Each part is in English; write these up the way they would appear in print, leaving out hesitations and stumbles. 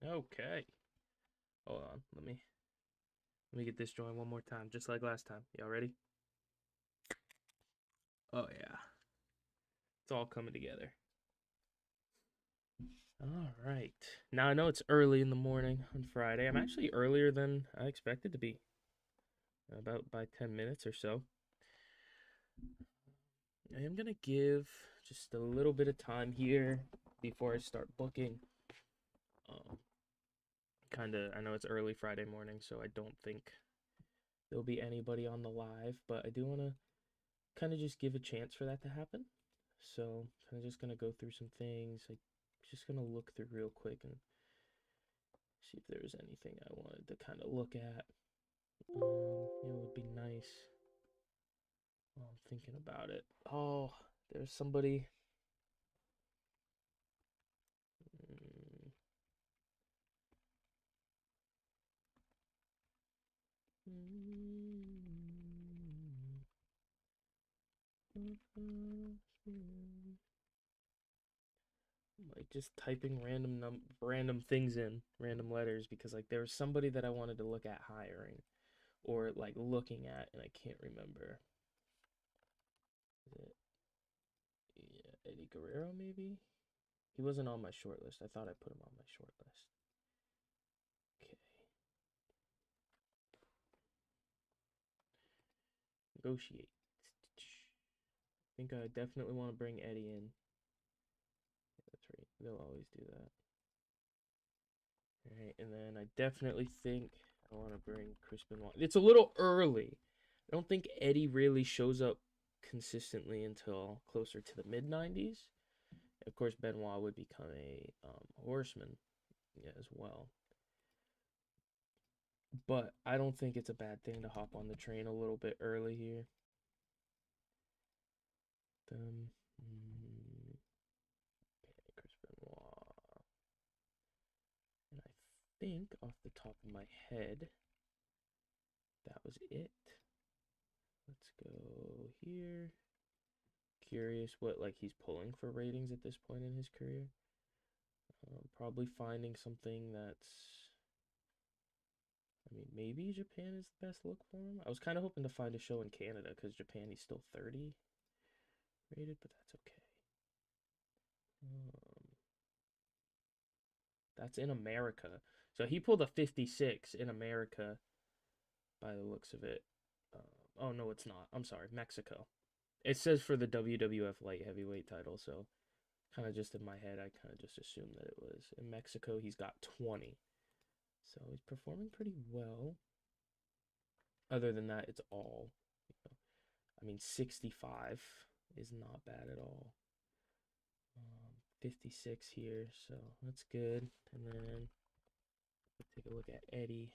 Okay. Hold on. Let me get this joint one more time, just like last time. Y'all ready? Oh yeah. It's all coming together. All right. Now I know it's early in the morning on Friday. I'm actually earlier than I expected to be. About by 10 minutes or so. I am gonna give just a little bit of time here before I start booking. Um, I know it's early Friday morning, so I don't think there'll be anybody on the live, but I do want to kind of just give a chance for that to happen. So, kind of just going to go through some things. I'm just going to look through real quick and see if there's anything I wanted to kind of look at. It would be nice. While I'm thinking about it. Oh, there's somebody. Like just typing random things in, random letters, because like there was somebody that I wanted to look at hiring or like looking at, and I can't remember. Is it, yeah, Eddie Guerrero maybe? He wasn't on my short list. I thought I put him on my short list. Okay. Negotiate. I think I definitely want to bring Eddie in. Yeah, that's right. They'll always do that. All right, and then I definitely think I want to bring Chris Benoit. It's a little early. I don't think Eddie really shows up consistently until closer to the mid 90s. Of course, Benoit would become a horseman, yeah, as well. But I don't think it's a bad thing to hop on the train a little bit early here. Okay, Chris Benoit. And I think off the top of my head, that was it. Let's go here. Curious what like he's pulling for ratings at this point in his career. Probably finding something that's. I mean, maybe Japan is the best look for him. I was kind of hoping to find a show in Canada because Japan he's still 30 rated, but that's okay. Um, that's in America, so he pulled a 56 in America by the looks of it. Oh no, it's not. I'm sorry, Mexico. It says for the WWF light heavyweight title, so kind of just in my head, I kind of just assumed that it was in Mexico. He's got 20, so he's performing pretty well. Other than that, it's all. I mean, 65 is not bad at all. 56 here, so that's good. And then let's take a look at Eddie.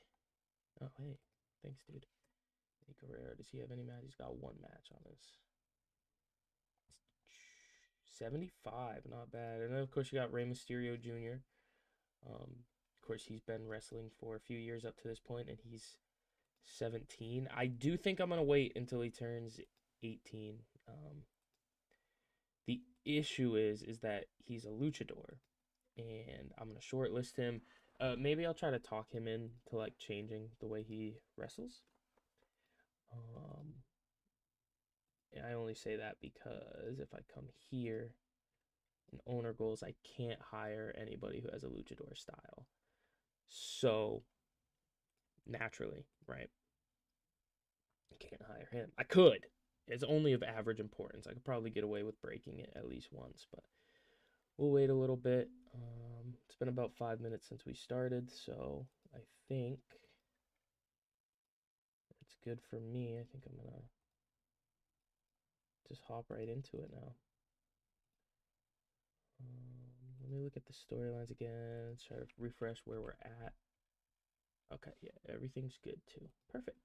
Oh, hey, thanks, dude. Eddie Guerrero, does he have any match? He's got one match on his 75, not bad. And then, of course, you got Rey Mysterio Jr. Of course, he's been wrestling for a few years up to this point, and he's 17. I do think I'm going to wait until he turns 18. The issue is that he's a luchador, and I'm going to shortlist him. Maybe I'll try to talk him into like changing the way he wrestles. Um, I only say that because if I come here in owner goals, I can't hire anybody who has a luchador style. So naturally, right? I can't hire him. I could. It's only of average importance. I could probably get away with breaking it at least once, but we'll wait a little bit. It's been about 5 minutes since we started, so I think it's good for me. I think I'm gonna just hop right into it now. Let me look at the storylines again. Let's try to refresh where we're at. Okay, yeah, everything's good too. Perfect.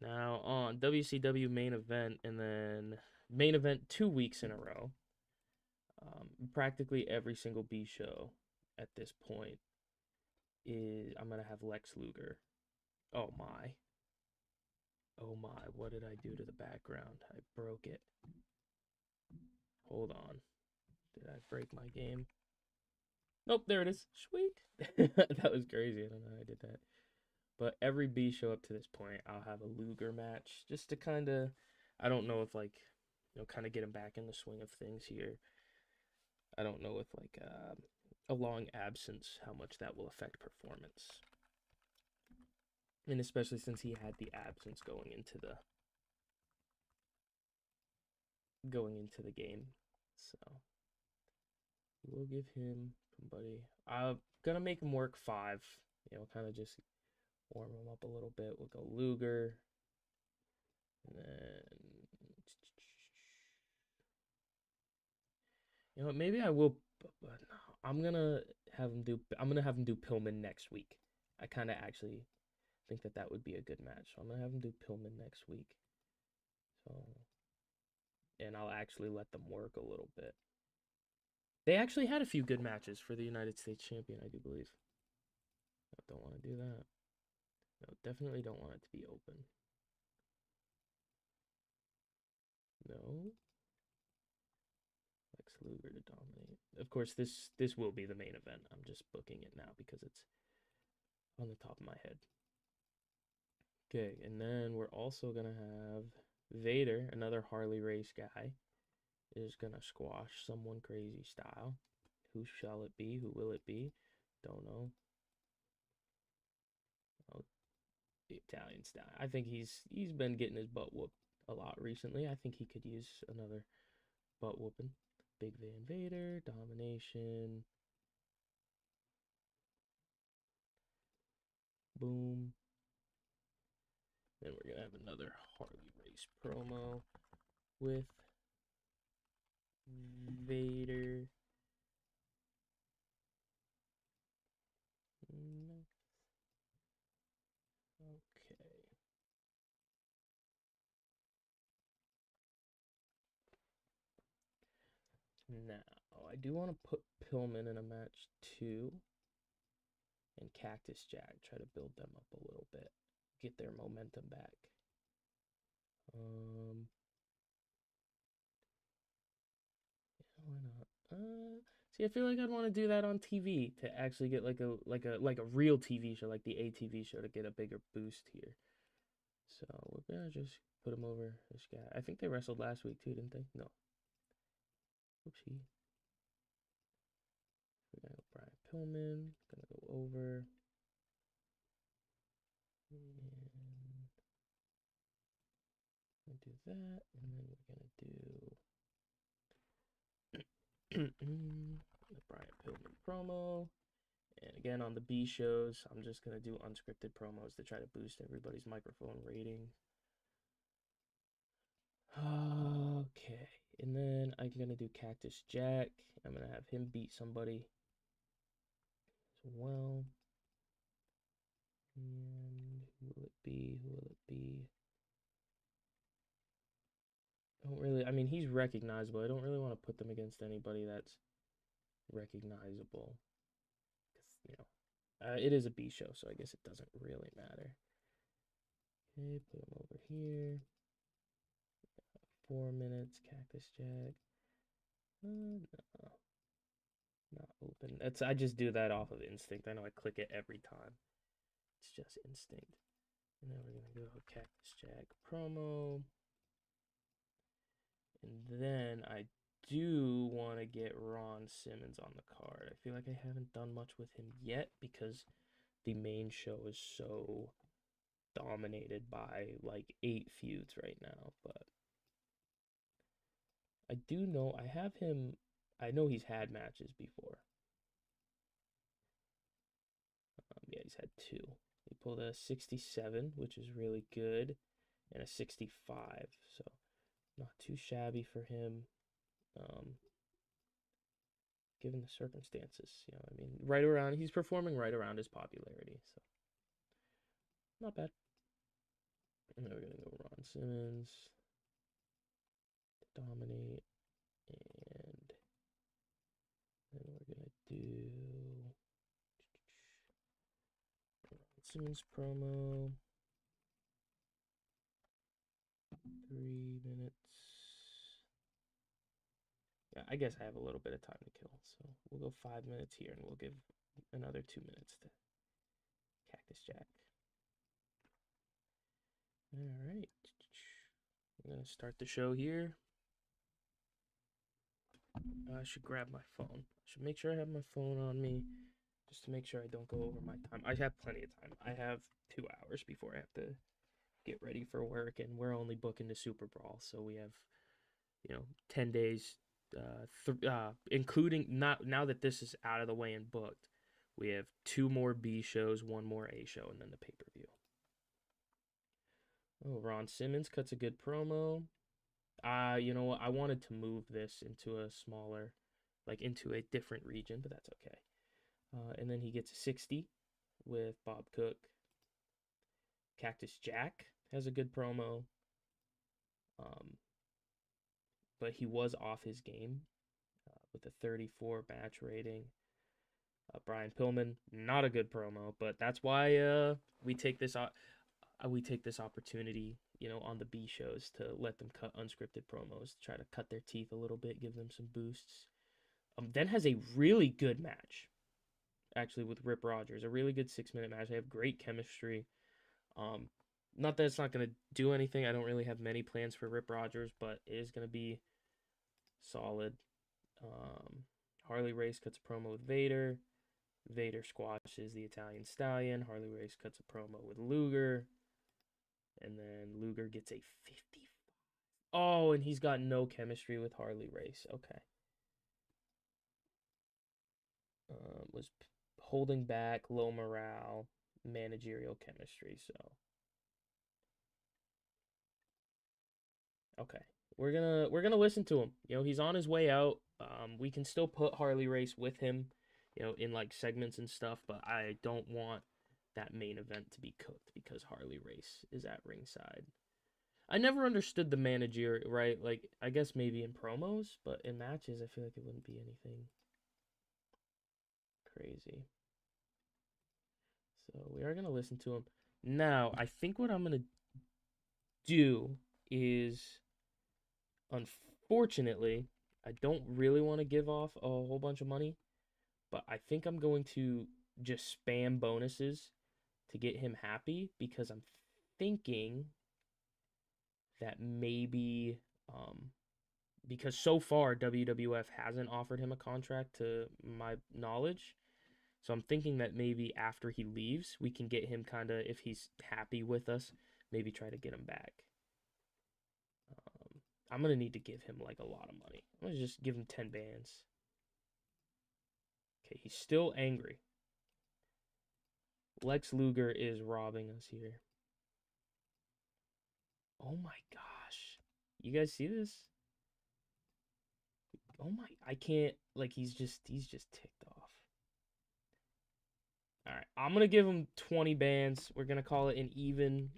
Now on WCW main event, and then main event 2 weeks in a row. Practically every single B show at this point is I'm gonna have Lex Luger. Oh my. Oh my, what did I do to the background? I broke it. Hold on. Did I break my game? Nope, there it is. Sweet. That was crazy. I don't know how I did that. But every B show up to this point, I'll have a Luger match just to kind of, I don't know if like, kind of get him back in the swing of things here. I don't know if like a long absence, how much that will affect performance. And especially since he had the absence going into the game. So we'll give him somebody. I'm gonna make him work 5. Kind of just warm him up a little bit. We'll go Luger, and then maybe I will. But no, I'm gonna have him do. I'm gonna have him do Pillman next week. I kind of actually think that would be a good match. So I'm gonna have him do Pillman next week. So, and I'll actually let them work a little bit. They actually had a few good matches for the United States champion, I do believe. I don't want to do that. No, definitely don't want it to be open. No. Lex Luger to dominate. Of course, this will be the main event. I'm just booking it now because it's on the top of my head. Okay, and then we're also gonna have Vader, another Harley race guy, is gonna squash someone crazy style. Who shall it be? Who will it be? Don't know. Oh, the Italian style. I think he's been getting his butt whooped a lot recently. I think he could use another butt whooping. Big Van Vader, domination. Boom. Then we're gonna have another Harley race promo with Vader. Okay. Now, I do want to put Pillman in a match too. And Cactus Jack. Try to build them up a little bit. Get their momentum back. Yeah, why not? See, I feel like I'd want to do that on TV to actually get like a real TV show, like the ATV show, to get a bigger boost here. So we're gonna just put him over this guy. I think they wrestled last week too, didn't they? No. Oopsie. We're gonna go Brian Pillman. Gonna go over. And we'll do that, and then we're gonna do the Brian Pillman promo. And again, on the B shows, I'm just gonna do unscripted promos to try to boost everybody's microphone rating. Okay, and then I'm gonna do Cactus Jack. I'm gonna have him beat somebody as well. And who will it be? Who will it be? Don't really. I mean, he's recognizable. I don't really want to put them against anybody that's recognizable, because it is a B show, so I guess it doesn't really matter. Okay, put him over here. 4 minutes, Cactus Jack. No, not open. I just do that off of instinct. I know I click it every time. It's just instinct. And then we're gonna go Cactus Jack promo. And then I do want to get Ron Simmons on the card. I feel like I haven't done much with him yet because the main show is so dominated by like 8 feuds right now. But I do know I have him. I know he's had matches before. Yeah, he's had 2. He pulled a 67, which is really good, and a 65. So not too shabby for him. Given the circumstances, I mean, he's performing right around his popularity, so not bad. And then we're gonna go Ron Simmons to dominate, and then we're gonna do Ron Simmons promo, 3 minutes. I guess I have a little bit of time to kill, so we'll go 5 minutes here, and we'll give another 2 minutes to Cactus Jack. All right, I'm gonna start the show here. I should grab my phone. I should make sure I have my phone on me, just to make sure I don't go over my time. I have plenty of time. I have 2 hours before I have to get ready for work, and we're only booking the Superbrawl, so we have, 10 days, including not now that this is out of the way and booked. We have 2 more B shows, 1 more A show, and then the pay-per-view. Oh, Ron Simmons cuts a good promo. You know what? I wanted to move this into a smaller, into a different region, but that's okay. And then he gets a 60 with Bob Cook. Cactus Jack has a good promo. But he was off his game with a 34 match rating. Brian Pillman, not a good promo, but that's why we take this opportunity, on the B shows to let them cut unscripted promos, try to cut their teeth a little bit, give them some boosts. Then has a really good match, actually, with Rip Rogers, a really good 6-minute match. They have great chemistry. Not that it's not going to do anything. I don't really have many plans for Rip Rogers, but it is going to be solid. Harley Race cuts a promo with Vader. Vader squashes the Italian Stallion. Harley Race cuts a promo with Luger. And then Luger gets a 50. Oh, and he's got no chemistry with Harley Race. Okay. Was holding back, low morale, managerial chemistry, so. Okay. We're gonna listen to him. He's on his way out. We can still put Harley Race with him, in segments and stuff, but I don't want that main event to be cooked because Harley Race is at ringside. I never understood the manager, right? I guess maybe in promos, but in matches, I feel like it wouldn't be anything crazy. So we are gonna listen to him. Now, I think what I'm gonna do is, unfortunately, I don't really want to give off a whole bunch of money, but I think I'm going to just spam bonuses to get him happy, because I'm thinking that maybe, because so far WWF hasn't offered him a contract to my knowledge, so I'm thinking that maybe after he leaves, we can get him kind of, if he's happy with us, maybe try to get him back. I'm going to need to give him a lot of money. I'm going to just give him 10 bands. Okay, he's still angry. Lex Luger is robbing us here. Oh my gosh. You guys see this? Oh my, I can't, he's just ticked off. All right, I'm going to give him 20 bands. We're going to call it an even,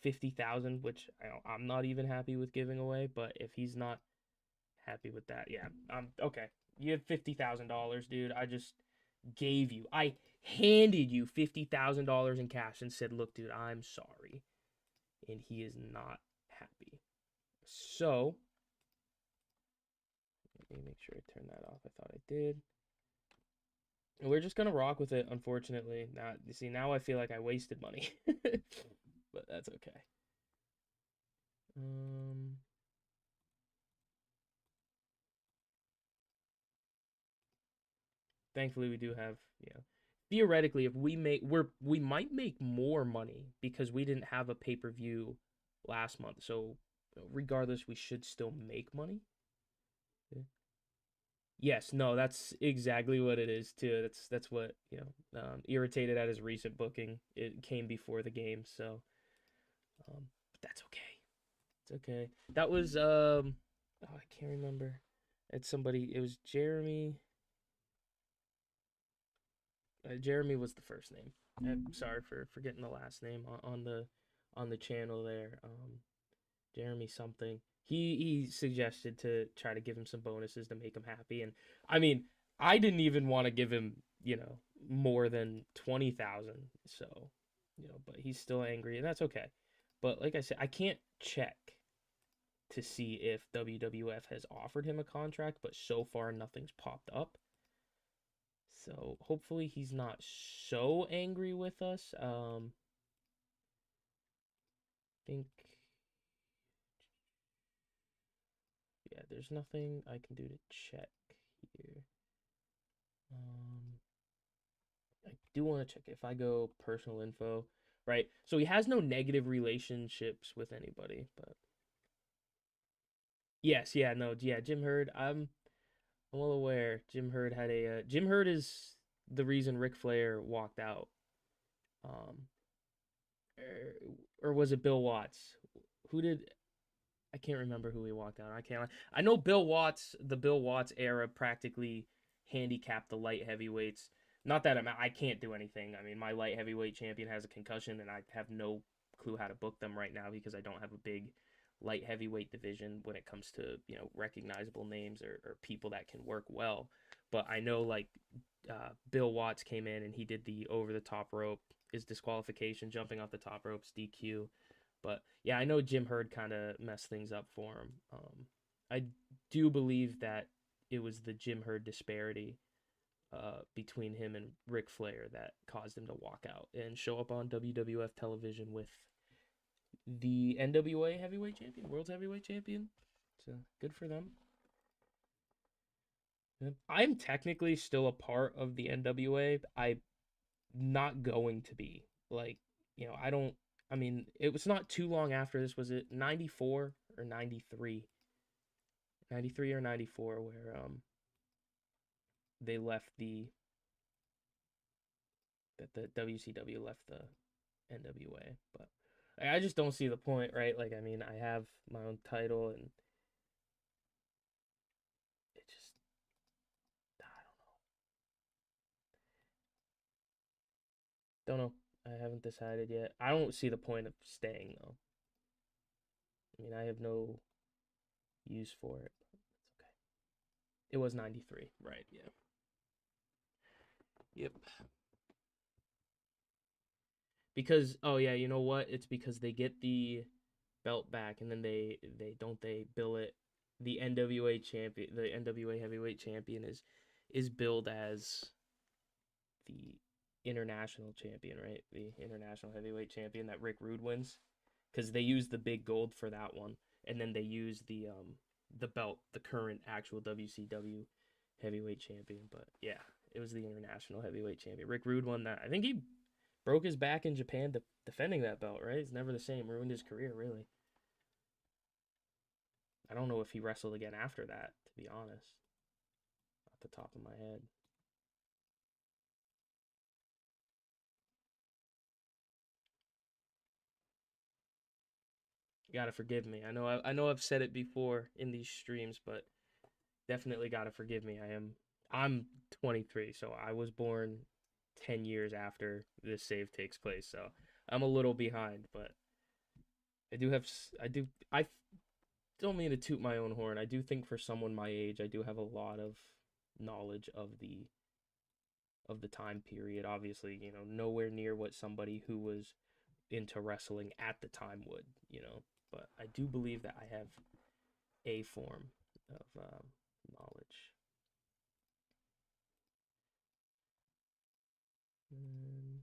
50,000, which I'm not even happy with giving away, but if he's not happy with that, yeah, okay. You have $50,000, dude. I just I handed you $50,000 in cash and said, look, dude, I'm sorry. And he is not happy. So, let me make sure I turn that off. I thought I did. And we're just going to rock with it, unfortunately. Now I feel like I wasted money. But that's okay. Thankfully, we do have, theoretically, if we might make more money because we didn't have a pay-per-view last month. So regardless, we should still make money. Yeah. Yes, no, that's exactly what it is too. That's what, irritated at his recent booking. It came before the game, so but that's okay. It's okay. That was I can't remember. It was Jeremy. Jeremy was the first name. I'm sorry for forgetting the last name on the channel there. Jeremy something. He suggested to try to give him some bonuses to make him happy, and I mean, I didn't even want to give him, more than 20,000. So, but he's still angry, and that's okay. But like I said, I can't check to see if WWF has offered him a contract, but so far nothing's popped up. So hopefully he's not so angry with us. Think, yeah, there's nothing I can do to check here. I do want to check if I go personal info, right? So he has no negative relationships with anybody, but yes, yeah, no, yeah, Jim Herd. I'm well aware. Jim Herd had a Jim Herd is the reason Ric Flair walked out. Um, or was it Bill Watts? Who did I can't remember who he walked out. I can't. I know Bill Watts. The Bill Watts era practically handicapped the light heavyweights. Not that I can't do anything. I mean, my light heavyweight champion has a concussion, and I have no clue how to book them right now because I don't have a big light heavyweight division when it comes to recognizable names or people that can work well. But I know like Bill Watts came in and he did the over the top rope, his disqualification, jumping off the top ropes, DQ. But yeah, I know Jim Herd kind of messed things up for him. I do believe that it was the Jim Herd disparity between him and Ric Flair that caused him to walk out and show up on WWF television with the NWA heavyweight champion, world's heavyweight champion. So good for them. I'm technically still a part of the NWA. I'm not going to be. Like, I don't. I mean, it was not too long after this. Was it 94 or 93? 93 or 94 where they left the WCW left the NWA. But I just don't see the point, right? Like, I mean, I have my own title and it just I don't know. I haven't decided yet. I don't see the point of staying though. I mean, I have no use for it. But it's okay. It was 93, right? Yeah. Yep. Because oh yeah, you know what? It's because they get the belt back and then they bill it the NWA champion, the NWA heavyweight champion is billed as the international champion, right? The international heavyweight champion that Rick Rude wins because they use the big gold for that one and then they use the belt, the current actual WCW heavyweight champion, but yeah, it was the international heavyweight champion. Rick Rude won that. I think he broke his back in Japan defending that belt, right? It's never the same. Ruined his career, really. I don't know if he wrestled again after that, to be honest, off the top of my head. You gotta forgive me. I know I've said it before in these streams, but definitely gotta forgive me. I'm 23, so I was born 10 years after this save takes place, so I'm a little behind, but I don't mean to toot my own horn. I do think for someone my age, I do have a lot of knowledge of the time period. Obviously, nowhere near what somebody who was into wrestling at the time would. But I do believe that I have a form of knowledge. And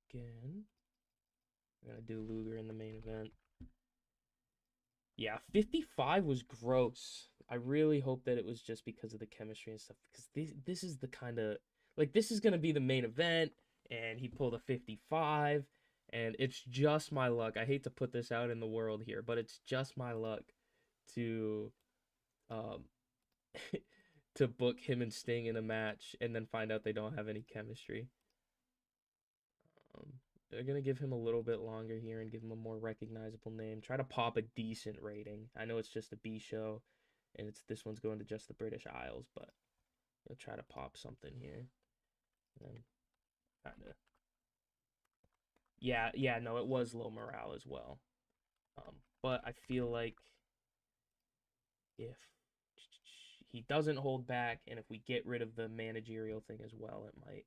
again, I'm gonna do Luger in the main event. Yeah, 55 was gross. I really hope that it was just because of the chemistry and stuff. Because this is the kind of like this is gonna be the main event, and he pulled a 55, and it's just my luck. I hate to put this out in the world here, but it's just my luck to um to book him and Sting in a match and then find out they don't have any chemistry. Um, they're gonna give him a little bit longer here and give him a more recognizable name. Try to pop a decent rating. I know it's just a B show, and this one's going to just the British Isles, but you'll try to pop something here. And kinda, yeah, no, it was low morale as well. But I feel like if he doesn't hold back, and if we get rid of the managerial thing as well, it might.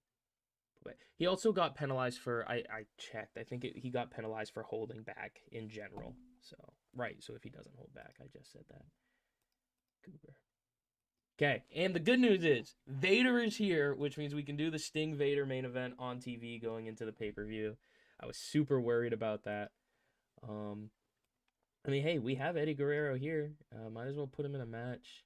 But he also got penalized for I checked. I think he got penalized for holding back in general. So, right. So if he doesn't hold back, I just said that. Goober. Okay, and the good news is Vader is here, which means we can do the Sting Vader main event on TV going into the pay-per-view. I was super worried about that. Um, I mean, hey, we have Eddie Guerrero here. Might as well put him in a match.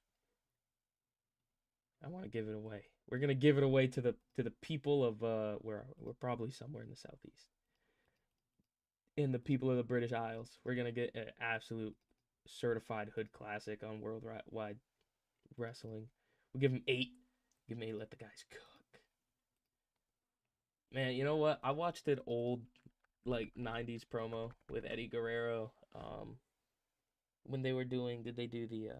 I want to give it away. We're gonna give it away to the people of where we're probably somewhere in the southeast. In the people of the British Isles, we're gonna get an absolute certified hood classic on worldwide wrestling. We'll give him 8. Give him 8. Let the guys cook. Man, you know what? I watched an old like 90s promo with Eddie Guerrero. When they were doing, did they do the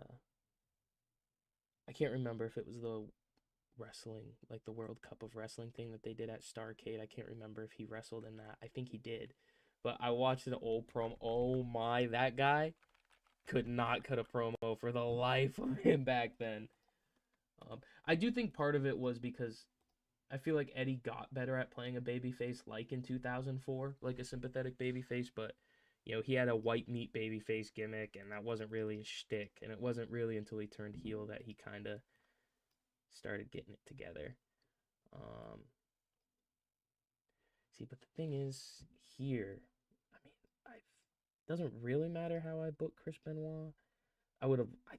I can't remember if it was the wrestling, like the World Cup of Wrestling thing that they did at Starrcade. I can't remember if he wrestled in that. I think he did. But I watched an old promo. Oh my, that guy could not cut a promo for the life of him back then. I do think part of it was because I feel like Eddie got better at playing a babyface like in 2004, like a sympathetic babyface, but you know, he had a white meat babyface gimmick, and that wasn't really his shtick. And it wasn't really until he turned heel that he kind of started getting it together. Um, See, but the thing is, here, I mean, it doesn't really matter how I book Chris Benoit. I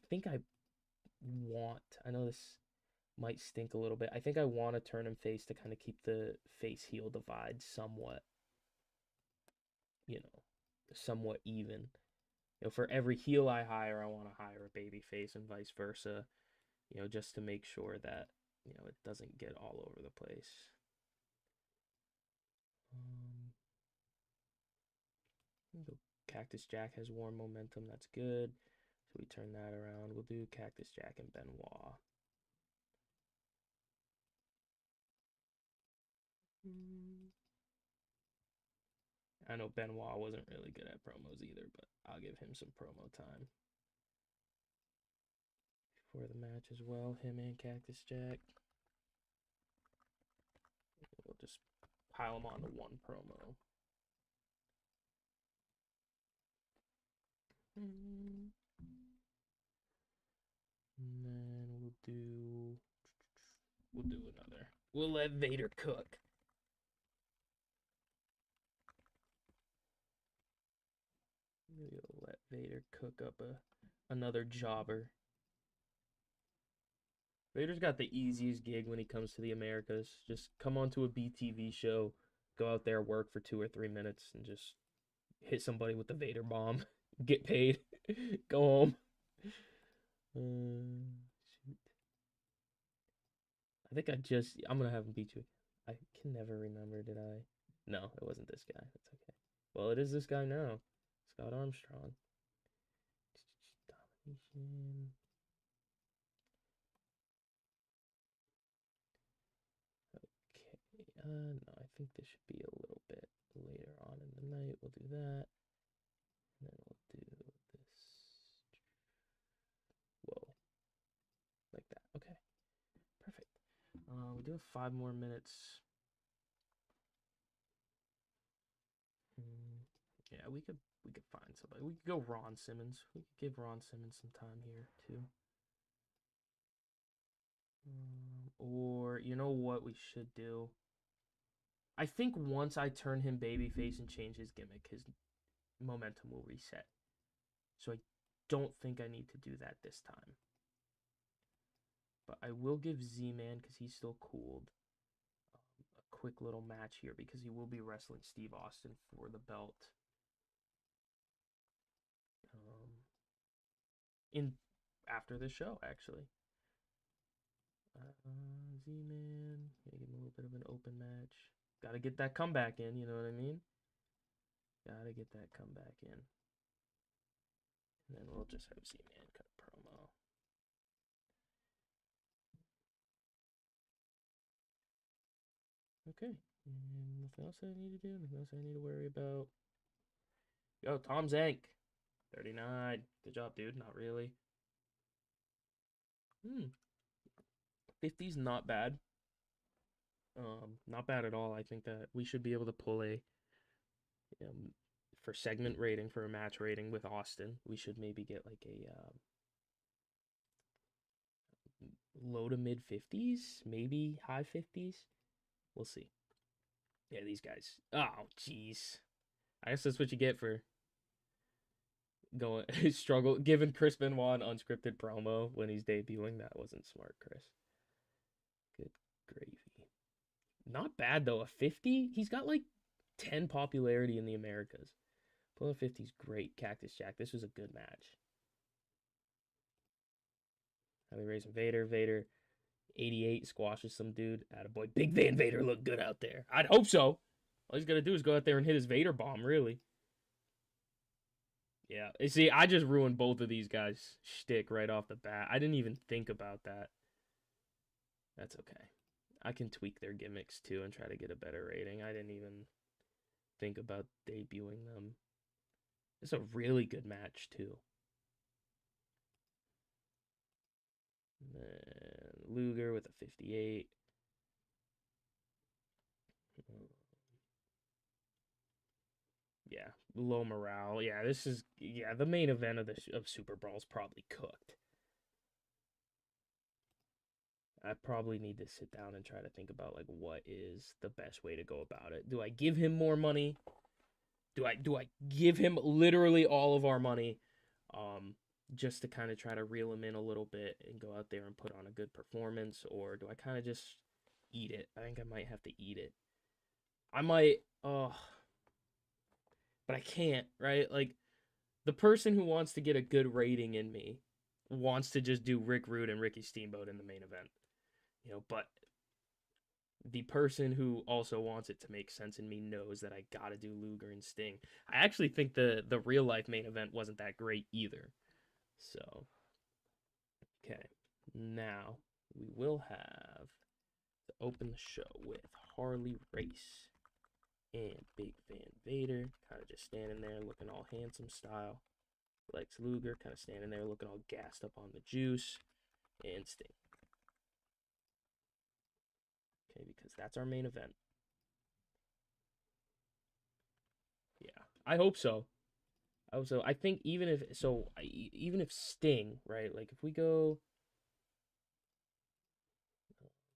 think I know this might stink a little bit. I think I want to turn him face to kind of keep the face heel divide somewhat, you know, somewhat even. You know, for every heel I hire, I want to hire a baby face and vice versa, you know, just to make sure that, you know, it doesn't get all over the place. Cactus Jack has warm momentum. That's good. So we turn that around. We'll do Cactus Jack and Benoit. I know Benoit wasn't really good at promos either, but I'll give him some promo time before the match as well. Him and Cactus Jack. We'll just pile them onto one promo. And then we'll do another. We'll let Vader cook. We'll let Vader cook up another jobber. Vader's got the easiest gig when he comes to the Americas. Just come onto a BTV show, go out there, work for 2 or 3 minutes, and just hit somebody with the Vader bomb, get paid, go home. Shoot. I think I'm gonna have him beat you. I can never remember, did I? No, it wasn't this guy. That's okay. Well, it is this guy now. Scott Armstrong. Domination. No, I think this should be a little bit later on in the night. We'll do that. And then we'll do this. Whoa. Like that. Okay. Perfect. We do have 5 more minutes. Yeah, we could find somebody. We could go Ron Simmons. We could give Ron Simmons some time here too. Or you know what we should do? I think once I turn him babyface and change his gimmick, his momentum will reset. So I don't think I need to do that this time. But I will give Z-Man, because he's still cooled, a quick little match here, because he will be wrestling Steve Austin for the belt. In after the show, actually. Z-Man, gonna give him a little bit of an open match. Gotta get that comeback in, you know what I mean? Gotta get that comeback in. And then we'll just have Z-Man cut a promo. Okay. And nothing else I need to do? Nothing else I need to worry about? Yo, Tom Zank. 39. Good job, dude. Not really. 50's not bad. Not bad at all. I think that we should be able to pull a for segment rating, for a match rating with Austin, we should maybe get like a low to mid 50s, maybe high 50s. We'll see. Yeah, these guys. Oh, jeez. I guess that's what you get for going struggle giving Chris Benoit an unscripted promo when he's debuting. That wasn't smart, Chris. Good gravy. Not bad though. A 50? He's got like 10 popularity in the Americas. Pulling 50 is great. Cactus Jack. This was a good match. Heavy raising Vader. Vader 88 squashes some dude. Attaboy. Big Van Vader looked good out there. I'd hope so. All he's got to do is go out there and hit his Vader bomb, really. Yeah. See, I just ruined both of these guys' shtick right off the bat. I didn't even think about that. That's okay. I can tweak their gimmicks too and try to get a better rating. I didn't even think about debuting them. It's a really good match too. And then Luger with a 58. Yeah, low morale. Yeah, this is the main event of Super Brawl is probably cooked. I probably need to sit down and try to think about like what is the best way to go about it. Do I give him more money? Do I give him literally all of our money, just to kind of try to reel him in a little bit and go out there and put on a good performance, or do I kind of just eat it? I think I might have to eat it. I might, but I can't, right? Like the person who wants to get a good rating in me wants to just do Rick Rude and Ricky Steamboat in the main event, but the person who also wants it to make sense in me knows that I gotta do Luger and Sting. I actually think the real life main event wasn't that great either. So, okay, now we will have to open the show with Harley Race and Big Van Vader, kind of just standing there looking all handsome style. Lex Luger kind of standing there looking all gassed up on the juice, and Sting. Okay, because that's our main event. Yeah, I hope so. I think even if Sting, right? Like if we go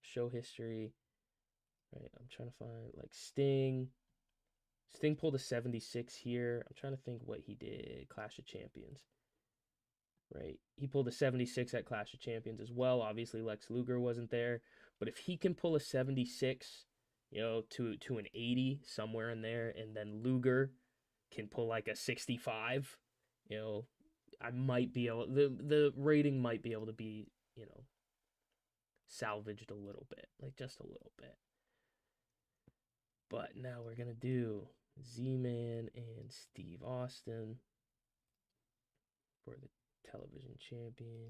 show history, right? I'm trying to find like Sting. Sting pulled a 76 here. I'm trying to think what he did. Clash of Champions, right? He pulled a 76 at Clash of Champions as well. Obviously, Lex Luger wasn't there, but if he can pull a 76, to an 80 somewhere in there, and then Luger can pull like a 65, I might be able the rating might be able to be, salvaged a little bit, like just a little bit. But now we're gonna do Z-Man and Steve Austin for the television championship,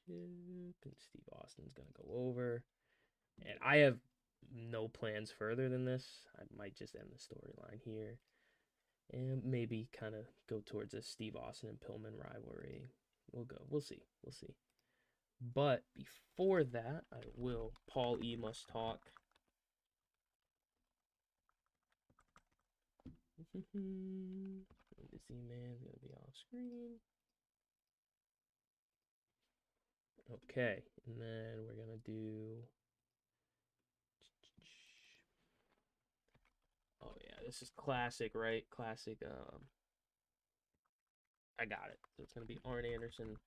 and Steve Austin's gonna go over. And I have no plans further than this. I might just end the storyline here and maybe kind of go towards a Steve Austin and Pillman rivalry. We'll see. But before that, I will Paul E. Must Talk. The Z-Man's going to be off screen. Okay, and then we're going to do... Oh, yeah, this is classic, right? Classic, I got it. So it's going to be Arn Anderson.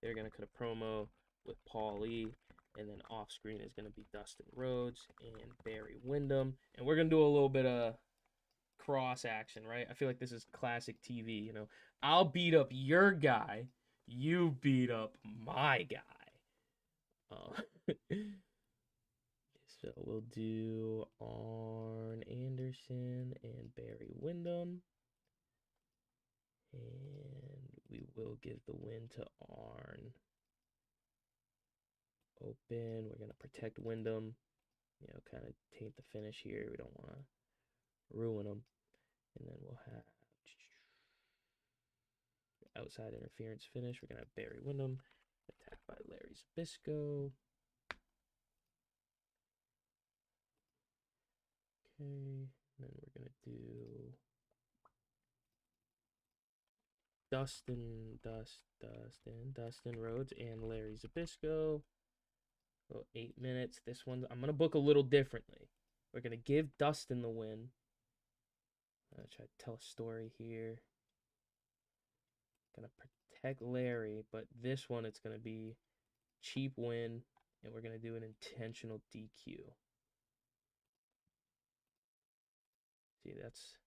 They're going to cut a promo with Paul E. And then off screen is going to be Dustin Rhodes and Barry Windham. And we're going to do a little bit of cross action, right? I feel like this is classic TV, I'll beat up your guy, you beat up my guy. So we'll do Arn Anderson and Barry Windham. And we will give the win to Arn. Open. We're going to protect Windham. Kind of taint the finish here. We don't want to ruin them. And then we'll have outside interference finish. We're going to have Barry Windham. Attacked by Larry Zbyszko. Okay. And then we're going to do Dustin Rhodes and Larry Zbyszko. So 8 minutes. This one I'm gonna book a little differently. We're gonna give Dustin the win. I'm gonna try to tell a story here. Gonna protect Larry, but this one it's gonna be cheap win, and we're gonna do an intentional DQ. See, that's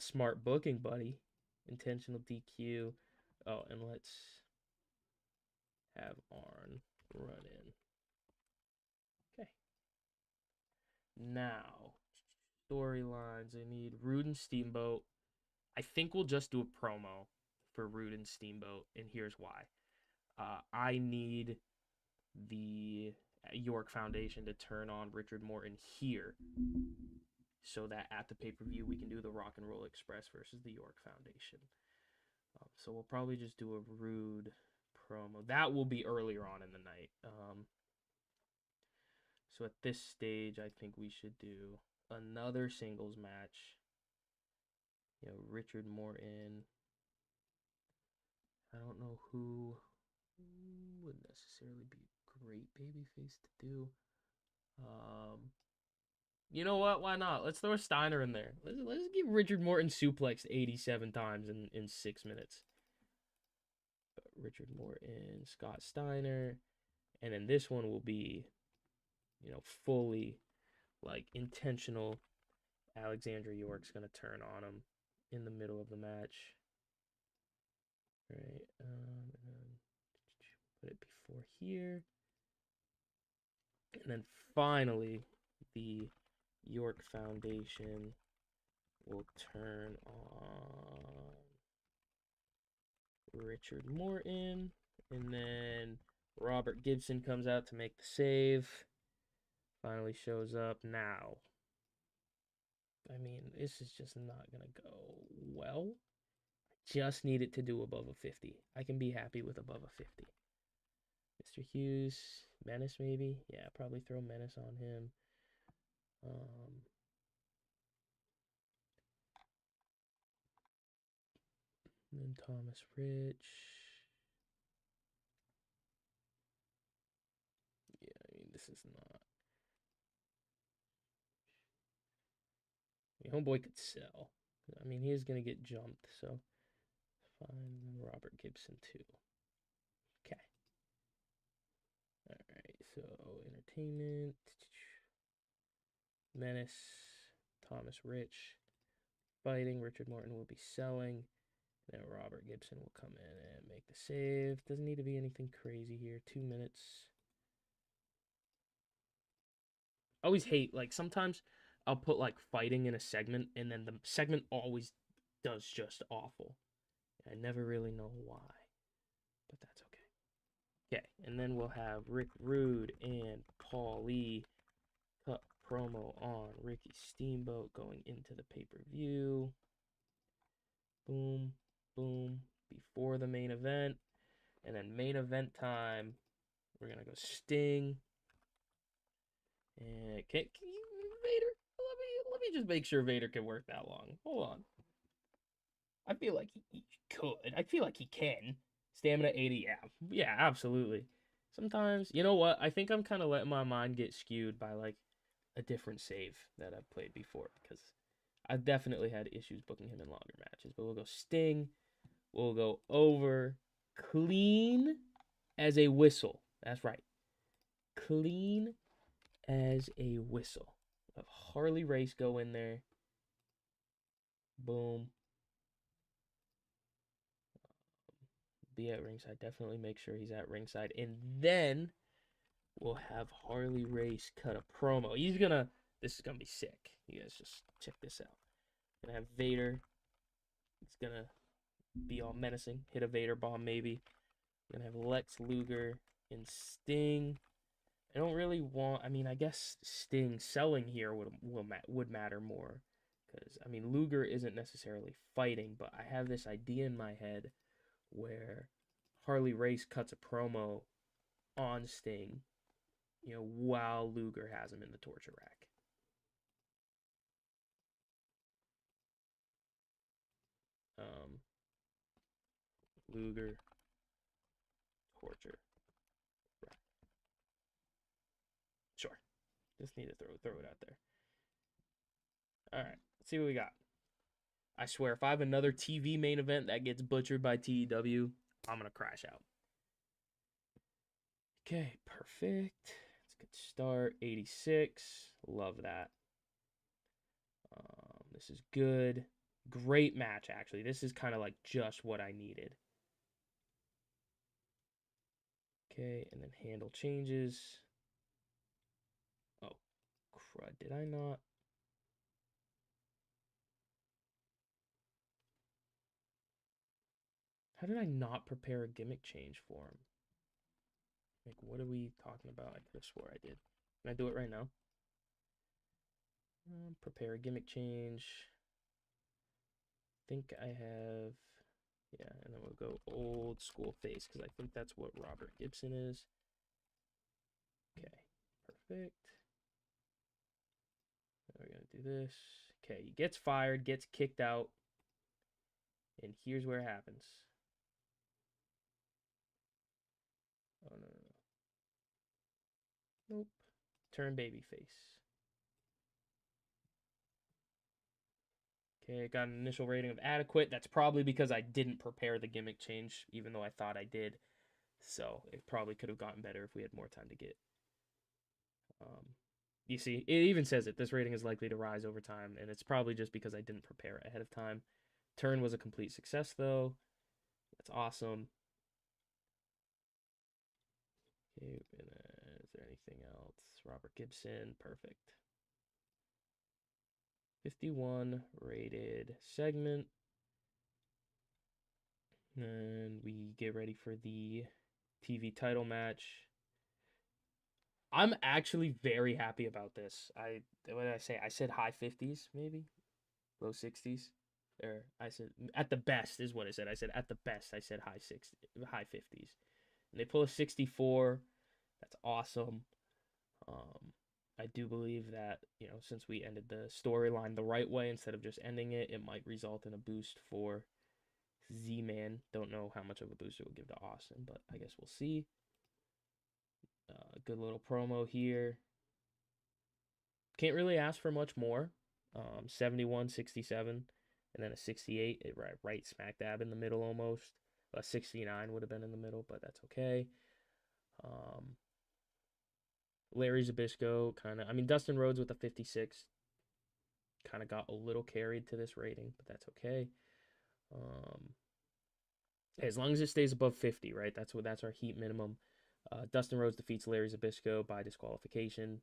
smart booking, buddy. Intentional DQ. Oh, and let's have Arn run in. Okay. Now, storylines. I need Rude and Steamboat. I think we'll just do a promo for Rude and Steamboat, and here's why. I need the York Foundation to turn on Richard Morton here, so that at the pay-per-view we can do the Rock and Roll Express versus the York Foundation. So we'll probably just do a Rude promo. That will be earlier on in the night. So at this stage, I think we should do another singles match. You know, Richard Morton. I don't know who would necessarily be a great babyface to do. You know what? Why not? Let's throw a Steiner in there. Let's give Richard Morton suplexed 87 times in 6 minutes. Richard Morton, Scott Steiner, and then this one will be, you know, fully like intentional. Alexandra York's gonna turn on him in the middle of the match. Right, and then put it before here, and then finally the York Foundation will turn on Richard Morton, and then Robert Gibson comes out to make the save. Finally shows up now. I mean, this is just not gonna go well. Just need it to do above a 50. I can be happy with above a 50. Mr. Hughes, Menace maybe? Yeah, probably throw Menace on him. And then Thomas Rich. Yeah, I mean, this is not. I mean, Homeboy could sell. I mean, he is going to get jumped, so fine. Robert Gibson, too. Okay. All right, so entertainment. Menace, Thomas Rich. Fighting. Richard Morton will be selling. Then Robert Gibson will come in and make the save. Doesn't need to be anything crazy here. 2 minutes. I always hate, like, sometimes I'll put, like, fighting in a segment, and then the segment always does just awful. I never really know why, but that's okay. Okay, and then we'll have Rick Rude and Paul Lee cut promo on Ricky Steamboat going into the pay-per-view. Boom, boom, before the main event. And then main event time, we're going to go Sting. And Vader, let me just make sure Vader can work that long. Hold on. I feel like he could. I feel like he can. Stamina 80, yeah, absolutely. Sometimes, you know what? I think I'm kind of letting my mind get skewed by, like, a different save that I've played before, because I've definitely had issues booking him in longer matches. But we'll go Sting. We'll go over clean as a whistle. That's right. Clean as a whistle. Have Harley Race go in there. Boom. Be at ringside. Definitely make sure he's at ringside. And then we'll have Harley Race cut a promo. This is gonna be sick. You guys just check this out. Gonna have Vader. It's gonna be all menacing. Hit a Vader bomb maybe. Gonna have Lex Luger and Sting. I don't really want. I mean, I guess Sting selling here would matter more, because I mean Luger isn't necessarily fighting, but I have this idea in my head where Harley Race cuts a promo on Sting, you know, while Luger has him in the torture rack. Luger, Torture. Sure. Just need to throw it out there. All right. Let's see what we got. I swear, if I have another TV main event that gets butchered by TEW, I'm going to crash out. Okay, perfect. It's a good start. 86. Love that. This is good. Great match, actually. This is kind of like just what I needed. Okay, and then handle changes. Oh, crud. Did I not? How did I not prepare a gimmick change for him? Like, what are we talking about? I could have swore I did. Can I do it right now? Prepare a gimmick change. I think I have, yeah, and then we'll go old school face because I think that's what Robert Gibson is. Okay, perfect. We're going to do this. Okay, he gets fired, gets kicked out, and here's where it happens. Oh, no. Nope. Turn babyface. Okay, got an initial rating of adequate. That's probably because I didn't prepare the gimmick change, even though I thought I did. So it probably could have gotten better if we had more time to get. You see, it even says it. This rating is likely to rise over time, and it's probably just because I didn't prepare ahead of time. Turn was a complete success, though. That's awesome. Okay, and is there anything else? Robert Gibson, perfect. 51 rated segment. And we get ready for the TV title match. I'm actually very happy about this. What did I say? I said high 50s, maybe low 60s. Or I said at the best is what I said. I said at the best. I said high 50s. And they pull a 64. That's awesome. I do believe that, since we ended the storyline the right way instead of just ending it, it might result in a boost for Z-Man. Don't know how much of a boost it will give to Austin, but I guess we'll see. Good little promo here. Can't really ask for much more. 71, 67, and then a 68. Right smack dab in the middle almost. A 69 would have been in the middle, but that's okay. Larry Zbyszko Dustin Rhodes with a 56 kind of got a little carried to this rating, but that's okay. As long as it stays above 50, right? That's our heat minimum. Dustin Rhodes defeats Larry Zbyszko by disqualification.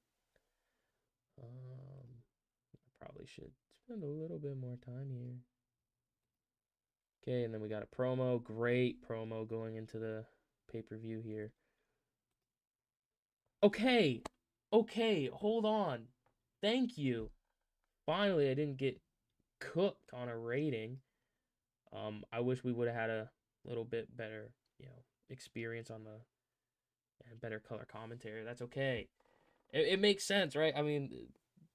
I probably should spend a little bit more time here. Okay, and then we got a promo. Great promo going into the pay-per-view here. Okay, hold on. Thank you. Finally, I didn't get cooked on a rating. I wish we would have had a little bit better, experience on the better color commentary. That's okay. It makes sense, right? I mean,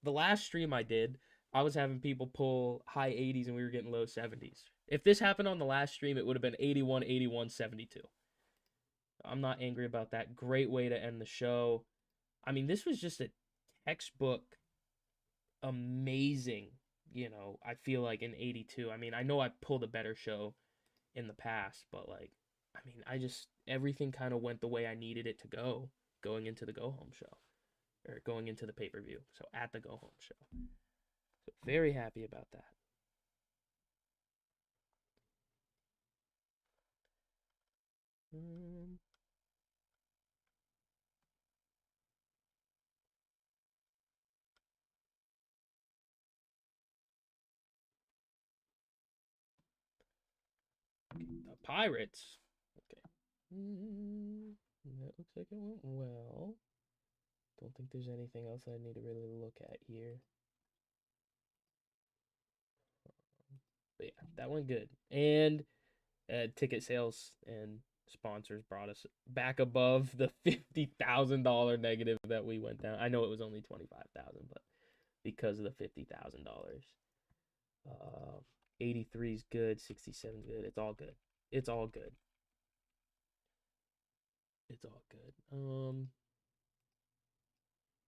the last stream I did, I was having people pull high 80s and we were getting low 70s. If this happened on the last stream, it would have been 81, 81, 72. I'm not angry about that. Great way to end the show. I mean, this was just a textbook amazing, I feel like in 82. I mean, I know I pulled a better show in the past, but everything kind of went the way I needed it to go going into the go-home show. Or going into the pay-per-view. So at the go-home show. So very happy about that. The Pirates. Okay. That looks like it went well. Don't think there's anything else I need to really look at here. But yeah, that went good. And ticket sales and sponsors brought us back above the $50,000 negative that we went down. I know it was only $25,000, but because of the $50,000. 83 is good, 67 is good. It's all good. It's all good. It's all good.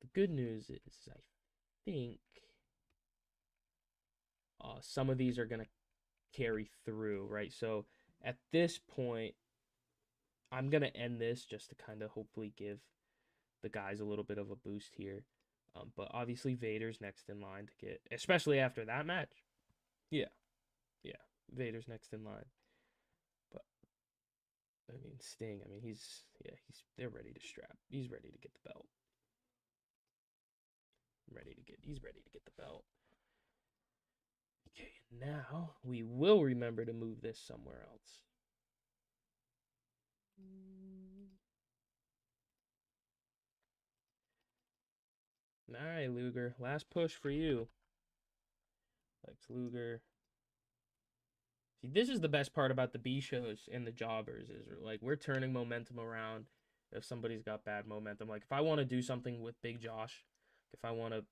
The good news is I think some of these are gonna carry through, right? So at this point, I'm gonna end this just to kind of hopefully give the guys a little bit of a boost here. But obviously Vader's next in line to get, especially after that match. Yeah, yeah, Vader's next in line. But I mean Sting, I mean they're ready to strap. He's ready to get the belt. He's ready to get the belt. Okay, now we will remember to move this somewhere else. All right, Luger, last push for you. Lex Luger. See, this is the best part about the B shows and the jobbers is like we're turning momentum around if somebody's got bad momentum. Like if I want to do something with Big Josh, if I want to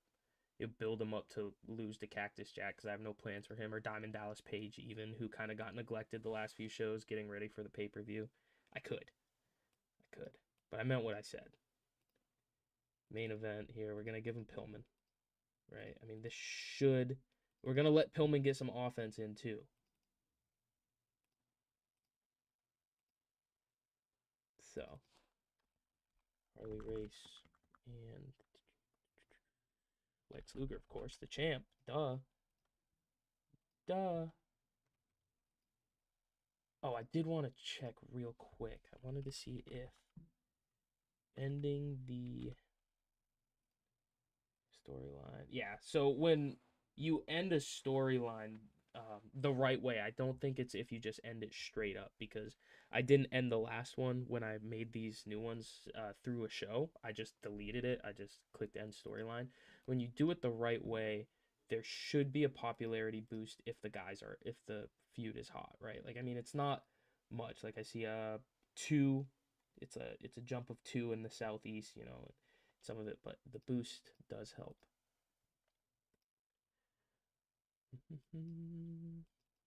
build him up to lose to Cactus Jack because I have no plans for him, or Diamond Dallas Page even, who kind of got neglected the last few shows getting ready for the pay-per-view, I could. But I meant what I said. Main event here, we're going to give him Pillman, right? I mean, we're going to let Pillman get some offense in too. So, Harley Race and Lex Luger, of course, the champ. Duh. Oh, I did want to check real quick. I wanted to see if ending the storyline. Yeah, so when you end a storyline the right way, I don't think it's if you just end it straight up, because I didn't end the last one when I made these new ones through a show. I just deleted it. I just clicked end storyline. When you do it the right way, there should be a popularity boost if the feud is hot, right? Like I mean, it's not much. Like I see two, it's a jump of 2 in the southeast, some of it, but the boost does help.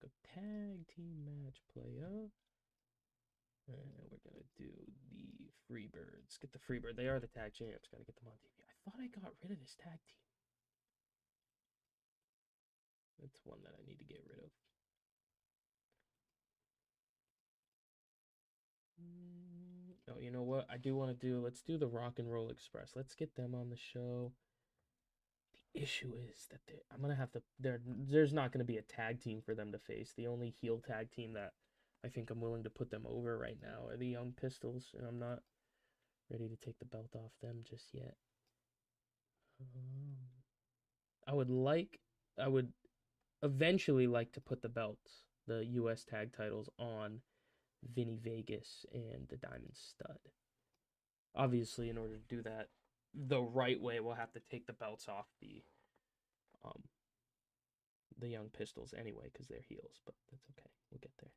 Go tag team match player. And we're gonna do the Freebirds. Get the Freebird. They are the tag champs. Gotta get them on TV. I thought I got rid of this tag team. That's one that I need to get rid of. Oh, you know what? I do want to do. Let's do the Rock and Roll Express. Let's get them on the show. The issue is that I'm gonna have to. There's not gonna be a tag team for them to face. The only heel tag team that I think I'm willing to put them over right now are the Young Pistols, and I'm not ready to take the belt off them just yet. I would eventually like to put the U.S. tag titles on Vinny Vegas and the Diamond Stud. Obviously, in order to do that the right way, we'll have to take the belts off the Young Pistols anyway, because they're heels, but that's okay. We'll get there.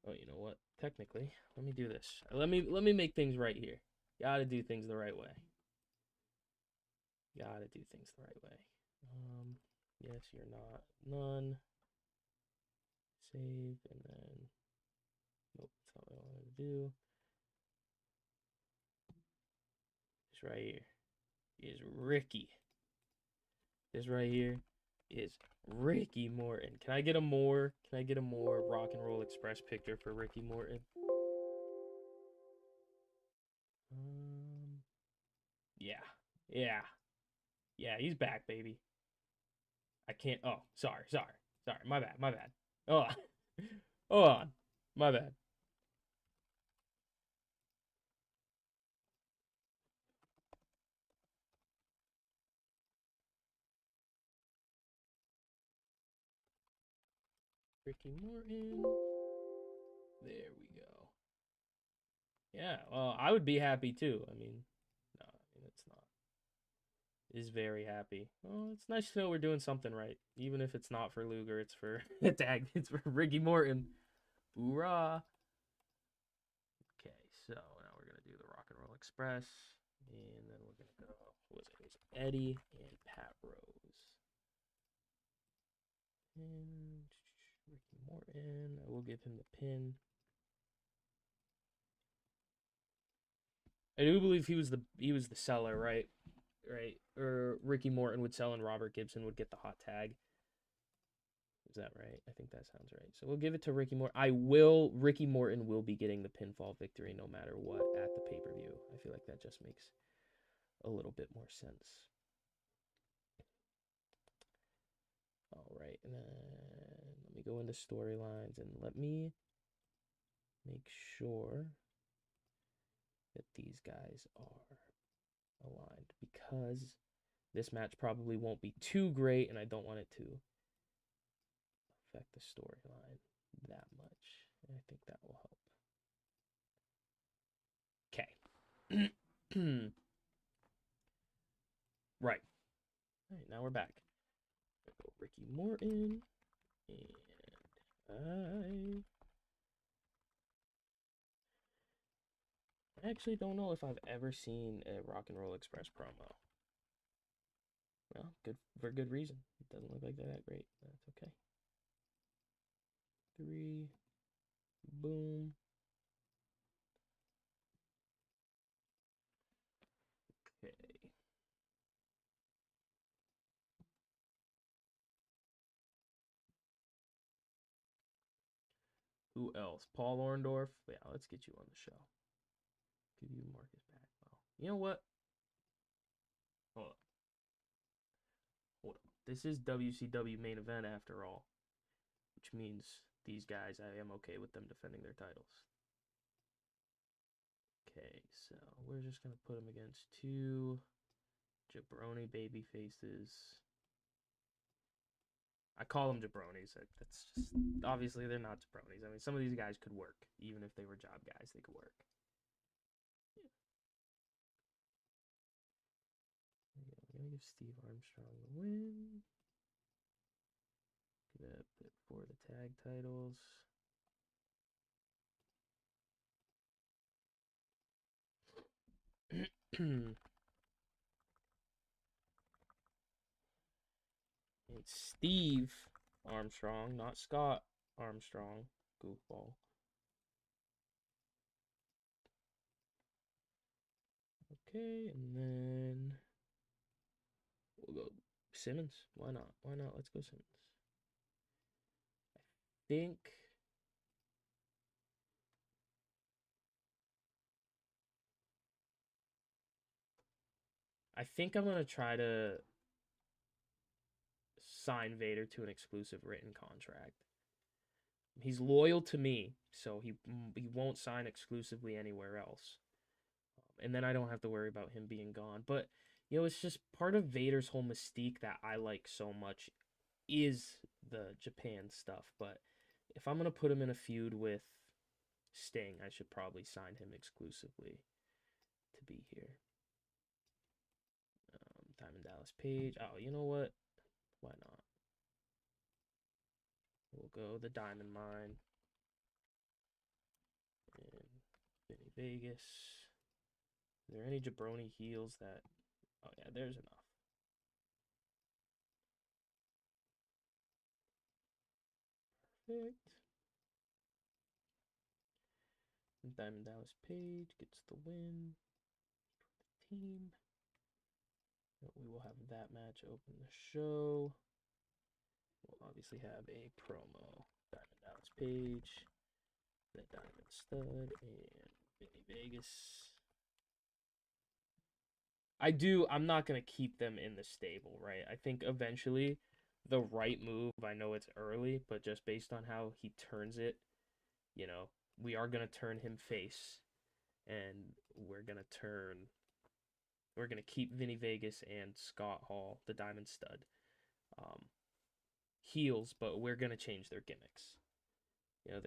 Oh, you know what? Technically, let me do this. Let me make things right here. Gotta do things the right way. Gotta do things the right way. Yes, you're not. None. Save, and then... Nope, that's not what I wanted to do. This right here is Ricky. This right here is Ricky Morton. Can I get a more Rock and Roll Express picture for Ricky Morton? Yeah, he's back, baby. I can't. Oh, sorry. My bad. Hold on. Hold on. My bad. Ricky Morton. There we go. Yeah, well, I would be happy too. I mean, no, it's not. Is very happy. Well, it's nice to know we're doing something right. Even if it's not for Luger, it's for it's for Ricky Morton. Hoorah! Okay, so now we're gonna do the Rock and Roll Express, and then we're gonna go. What was it? It was Eddie and Pat Rose. And Ricky Morton. I will give him the pin. I do believe he was the seller, right? Right. Or Ricky Morton would sell and Robert Gibson would get the hot tag. Is that right? I think that sounds right. So we'll give it to Ricky Morton. Ricky Morton will be getting the pinfall victory no matter what at the pay-per-view. I feel like that just makes a little bit more sense. All right, and then let me go into storylines and let me make sure that these guys are aligned because this match probably won't be too great and I don't want it to affect the storyline that much. And I think that will help. Okay. Right. All right, now we're back. Go Ricky Morton. And I actually don't know if I've ever seen a Rock and Roll Express promo. Well, for good reason. It doesn't look like they're that great. That's okay. 3. Boom. Okay. Who else? Paul Orndorff. Yeah, let's get you on the show. Give you Marcus Bagwell. You know what? Hold on. Hold on. This is WCW main event after all, which means these guys, I am okay with them defending their titles. Okay, so we're just going to put them against 2 jabroni baby faces. I call them jabronis. That's just, obviously they're not jabronis. I mean, some of these guys could work. Even if they were job guys, they could work. I'm going to give Steve Armstrong the win. Give it a bit for the tag titles. And Steve Armstrong, not Scott Armstrong, goofball. Okay, and then we'll go Simmons. Why not? Why not? Let's go Simmons. I think I'm gonna try to sign Vader to an exclusive written contract. He's loyal to me, so he won't sign exclusively anywhere else. And then I don't have to worry about him being gone. But you know, it's just part of Vader's whole mystique that I like so much is the Japan stuff. But if I'm gonna put him in a feud with Sting, I should probably sign him exclusively to be here. Diamond Dallas Page. Oh, you know what? Why not? We'll go the Diamond Mine. And Vinny Vegas. Is there any jabroni heels that... Oh, yeah, there's enough. Perfect. Diamond Dallas Page gets the win for the team. We will have that match open the show. We'll obviously have a promo. Diamond Dallas Page, the Diamond Stud, and Vinny Vegas. I'm not going to keep them in the stable, right? I think eventually the right move, I know it's early, but just based on how he turns it, you know, we are going to turn him face, and we're going to keep Vinny Vegas and Scott Hall, the Diamond Stud, heels, but we're going to change their gimmicks. You know,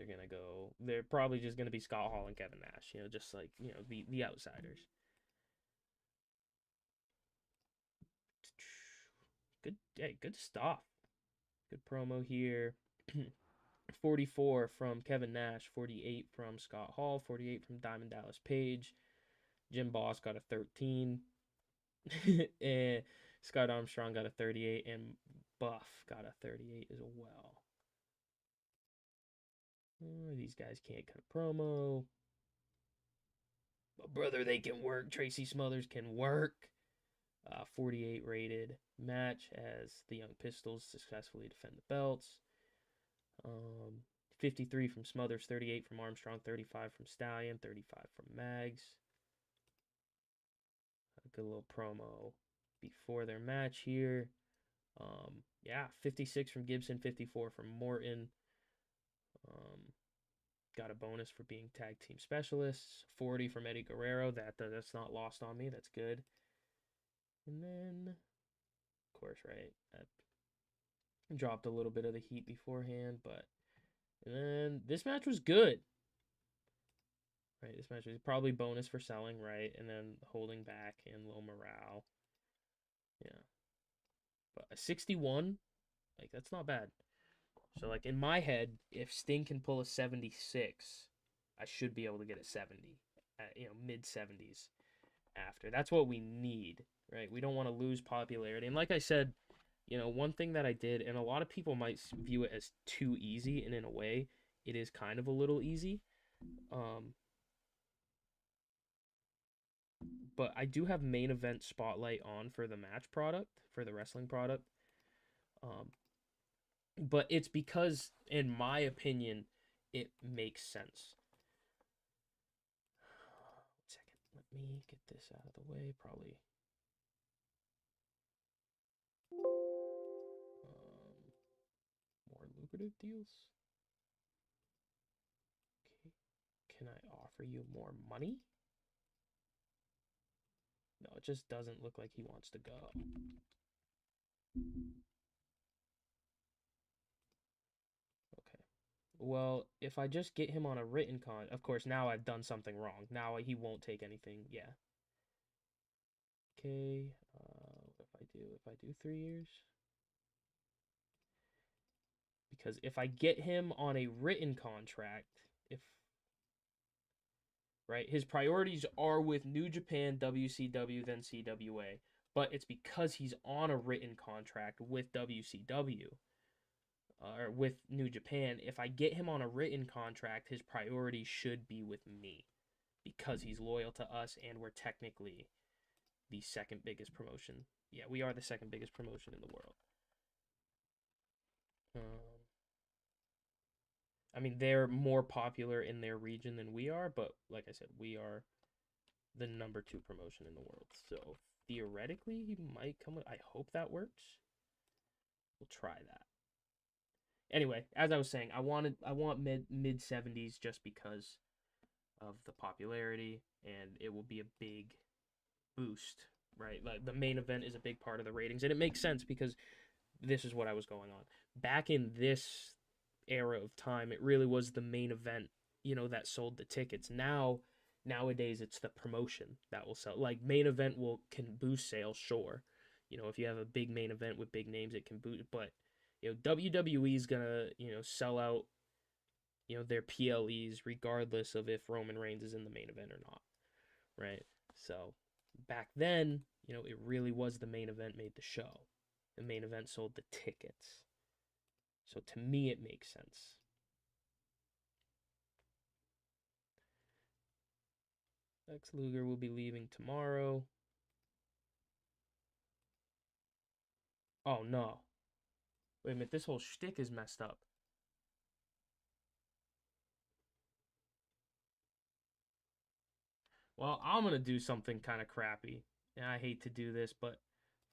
they're probably just going to be Scott Hall and Kevin Nash, you know, just like, you know, the outsiders. Good stuff. Good promo here. 44 from Kevin Nash, 48 from Scott Hall, 48 from Diamond Dallas Page. Jim Boss got a 13. And Scott Armstrong got a 38, and Buff got a 38 as well. These guys can't cut a promo. But brother, they can work. Tracy Smothers can work. 48 rated match as the Young Pistols successfully defend the belts. 53 from Smothers, 38 from Armstrong, 35 from Stallion, 35 from Mags. A good little promo before their match here. Yeah, 56 from Gibson, 54 from Morton. Got a bonus for being tag team specialists. 40 from Eddie Guerrero. That's not lost on me. That's good. And then, of course, right, I dropped a little bit of the heat beforehand, but and then this match was good. Right, this match was probably bonus for selling, right, and then holding back and low morale. Yeah, but a 61, like that's not bad. So like in my head, if Sting can pull a 76, I should be able to get a 70, mid 70s after. That's what we need, right? We don't want to lose popularity. And like I said, one thing that I did, and a lot of people might view it as too easy, and in a way, it is kind of a little easy. But I do have main event spotlight on for the match product, for the wrestling product. But it's because, in my opinion, it makes sense. 1 second. Let me get this out of the way. Probably. More lucrative deals. Okay. Can I offer you more money? No, it just doesn't look like he wants to go. Okay. Well, if I just get him on a written con, of course, now I've done something wrong. Now he won't take anything. Yeah. Okay. What if I do 3 years? Because if I get him on a written contract, right, his priorities are with New Japan, WCW, then CWA, but it's because he's on a written contract with WCW or with New Japan. If I get him on a written contract, his priority should be with me because he's loyal to us and we're technically the second biggest promotion. Yeah, we are the second biggest promotion in the world. I mean, they're more popular in their region than we are, but like I said, we are the number 2 promotion in the world. So theoretically, he might come. I hope that works. We'll try that. Anyway, as I was saying, I want mid 70s just because of the popularity, and it will be a big boost, right? Like the main event is a big part of the ratings, and it makes sense because this is what I was going on. Back in this era of time, it really was the main event, that sold the tickets. Nowadays, it's the promotion that will sell. Like main event can boost sales, sure. If you have a big main event with big names, it can boost. But WWE is gonna sell out their PLEs regardless of if Roman Reigns is in the main event or not, right? So back then, it really was the main event made the show. The main event sold the tickets. So to me, it makes sense. Lex Luger will be leaving tomorrow. Oh, no. Wait a minute, this whole shtick is messed up. Well, I'm going to do something kind of crappy. And I hate to do this, but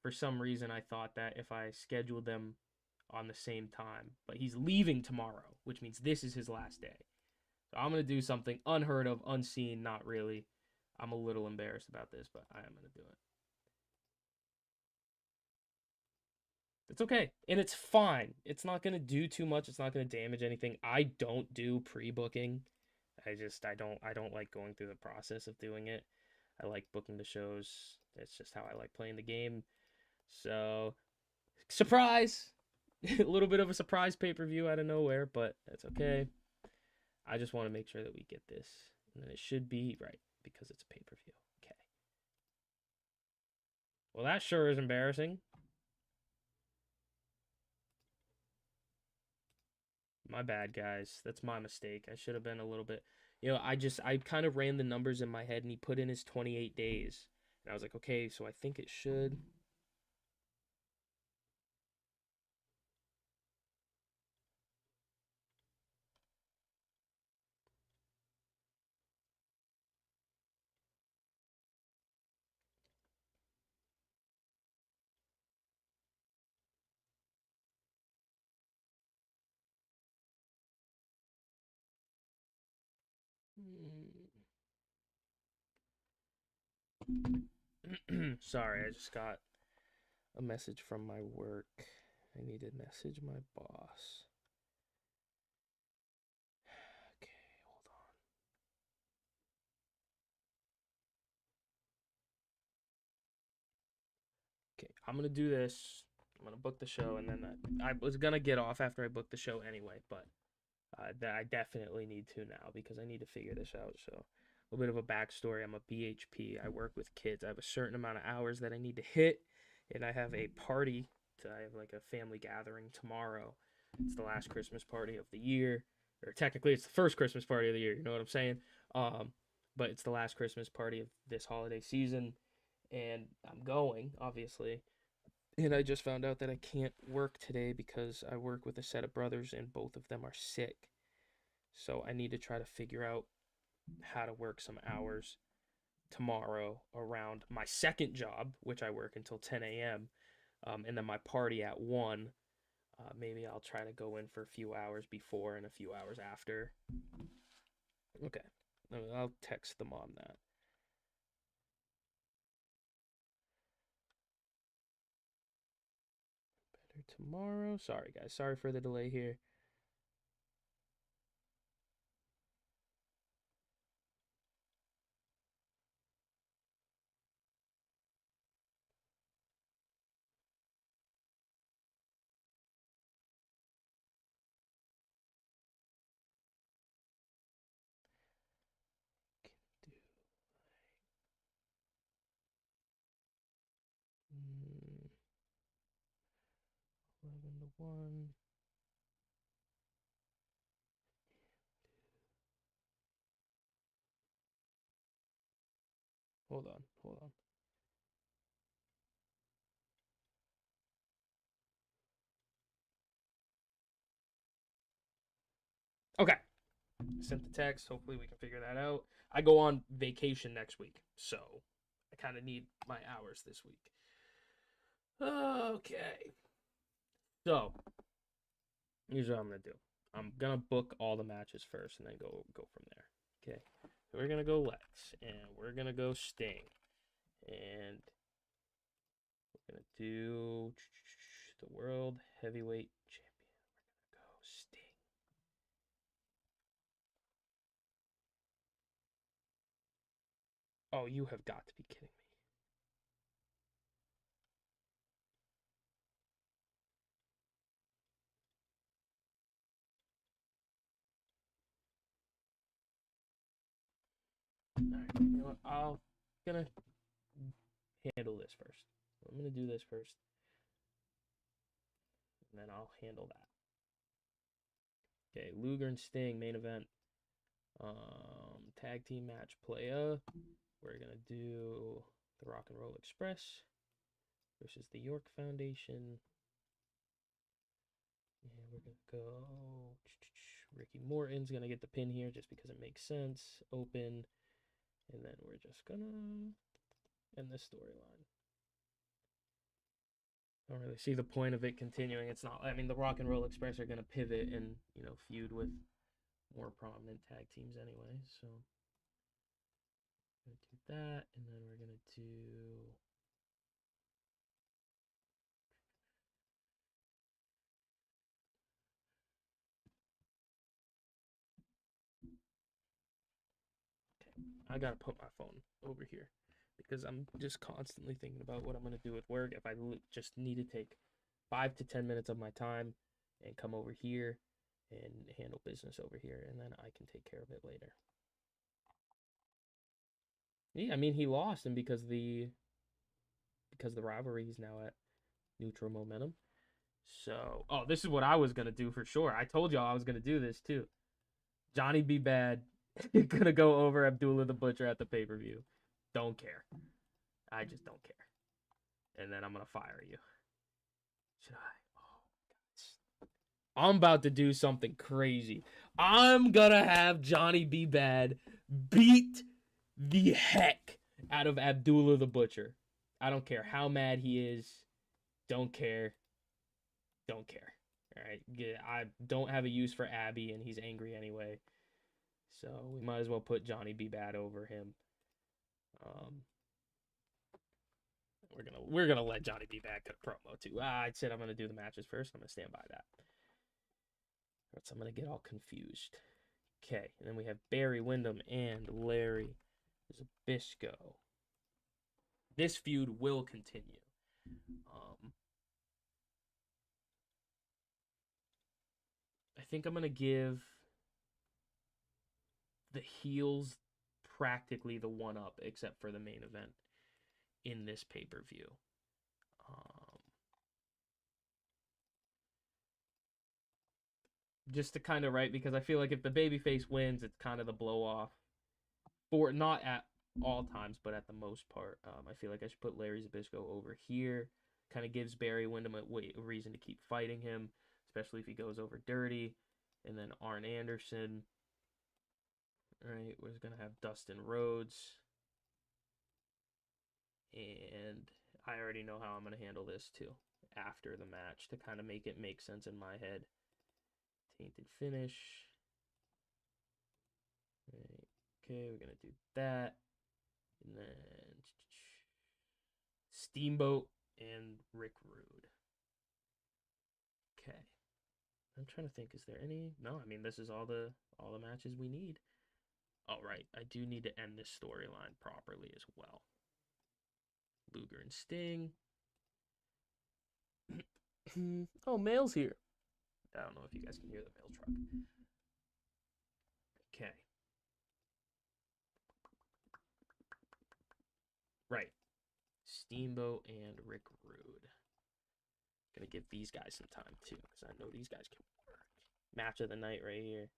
for some reason I thought that if I scheduled them on the same time, but he's leaving tomorrow, which means this is his last day. So I'm going to do something unheard of, unseen, not really. I'm a little embarrassed about this, but I am going to do it. It's okay. And it's fine. It's not going to do too much. It's not going to damage anything. I don't do pre-booking. I don't like going through the process of doing it. I like booking the shows. That's just how I like playing the game. So, surprise! A little bit of a surprise pay-per-view out of nowhere, but that's okay. I just want to make sure that we get this. And then it should be right because it's a pay-per-view. Okay. Well, that sure is embarrassing. My bad, guys. That's my mistake. I should have been a little bit. I kind of ran the numbers in my head, and he put in his 28 days. And I was like, okay, so I think it should. Sorry, I just got a message from my work. I need to message my boss. Okay, hold on. Okay, I'm gonna do this. I'm gonna book the show, and then I was gonna get off after I booked the show anyway, but I definitely need to now because I need to figure this out. So, a little bit of a backstory: I'm a BHP. I work with kids. I have a certain amount of hours that I need to hit, and I have a party. I have like a family gathering tomorrow. It's the last Christmas party of the year, or technically it's the first Christmas party of the year. You know what I'm saying? Um, but it's the last Christmas party of this holiday season, and I'm going obviously. And I just found out that I can't work today because I work with a set of brothers and both of them are sick. So I need to try to figure out how to work some hours tomorrow around my second job, which I work until 10 a.m., and then my party at 1. Maybe I'll try to go in for a few hours before and a few hours after. Okay. I'll text the mom that. Better tomorrow. Sorry, guys. Sorry for the delay here. Can do 11 to 1. Hold on. Hold on. Okay. Sent the text. Hopefully we can figure that out. I go on vacation next week, so I kind of need my hours this week. Okay. So here's what I'm gonna do. I'm gonna book all the matches first, and then go from there. Okay. So we're gonna go Lex, and we're gonna go Sting, and we're gonna do the World Heavyweight Champion. We're gonna go Sting. Oh, you have got to be kidding me. All right, you know what? I'll gonna handle this first. I'm gonna do this first, and then I'll handle that. Okay, Luger and Sting main event. Tag team match playa. We're gonna do the Rock and Roll Express versus the York Foundation. And we're gonna go. Ricky Morton's gonna get the pin here just because it makes sense. Open, and then we're just gonna end this storyline. I don't really see the point of it continuing. It's not. I mean, the Rock and Roll Express are gonna pivot and feud with more prominent tag teams anyway. So we're gonna do that, and then we're gonna do. Okay, I gotta put my phone over here because I'm just constantly thinking about what I'm gonna do at work. If I just need to take 5 to 10 minutes of my time and come over here and handle business over here, and then I can take care of it later. Yeah, I mean he lost, and because the rivalry is now at neutral momentum, So, oh, this is what I was gonna do for sure. I told y'all I was gonna do this too. Johnny B. Bad gonna go over Abdullah the Butcher at the pay-per-view. Don't care. I just don't care. And then I'm gonna fire you. Should I? Oh, I'm about to do something crazy. I'm gonna have Johnny B. Bad beat the heck out of Abdullah the Butcher. I don't care how mad he is. Don't care. Don't care. All right. I don't have a use for Abby, and he's angry anyway. So we might as well put Johnny B. Bad over him. We're gonna let Johnny B. Bad cut promo too. I said I'm gonna do the matches first. I'm gonna stand by that. So I'm gonna get all confused. Okay, and then we have Barry Windham and Larry Zbyszko. This feud will continue. I think I'm gonna give the heels practically the one up, except for the main event in this pay-per-view. Just to kind of because I feel like if the babyface wins, it's kind of the blow-off. For not at all times, but at the most part. I feel like I should put Larry Zbyszko over here. Kind of gives Barry Windham a reason to keep fighting him, especially if he goes over dirty. And then Arn Anderson. Right, we're going to have Dustin Rhodes. And I already know how I'm going to handle this too after the match to kind of make it make sense in my head. Tainted finish. Right. Okay, we're going to do that. And then Steamboat and Rick Rude. Okay. I'm trying to think, is there any? No, I mean, this is all the matches we need. All right, I do need to end this storyline properly as well. Luger and Sting. Oh, Mail's here. I don't know if you guys can hear the mail truck. Okay. Right. Steamboat and Rick Rude. Gonna give these guys some time too, because I know these guys can work. Match of the night right here.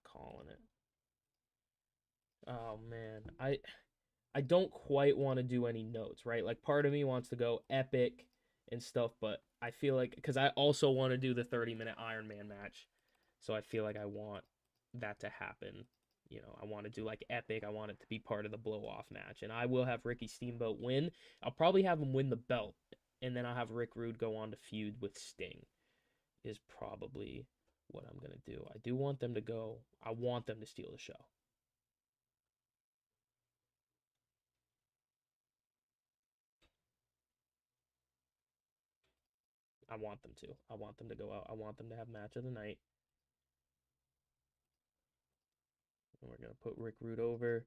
Calling it. Oh man, I don't quite want to do any notes, right? Like part of me wants to go epic and stuff, but I feel like because I also want to do the 30-minute Iron Man match, so I feel like I want that to happen. You know, I want to do like epic. I want it to be part of the blow-off match, and I will have Ricky Steamboat win. I'll probably have him win the belt, and then I'll have Rick Rude go on to feud with Sting. Is probably what I'm gonna do. I do want them to go. I want them to steal the show. I want them to. I want them to go out. I want them to have match of the night. And we're going to put Rick Rude over.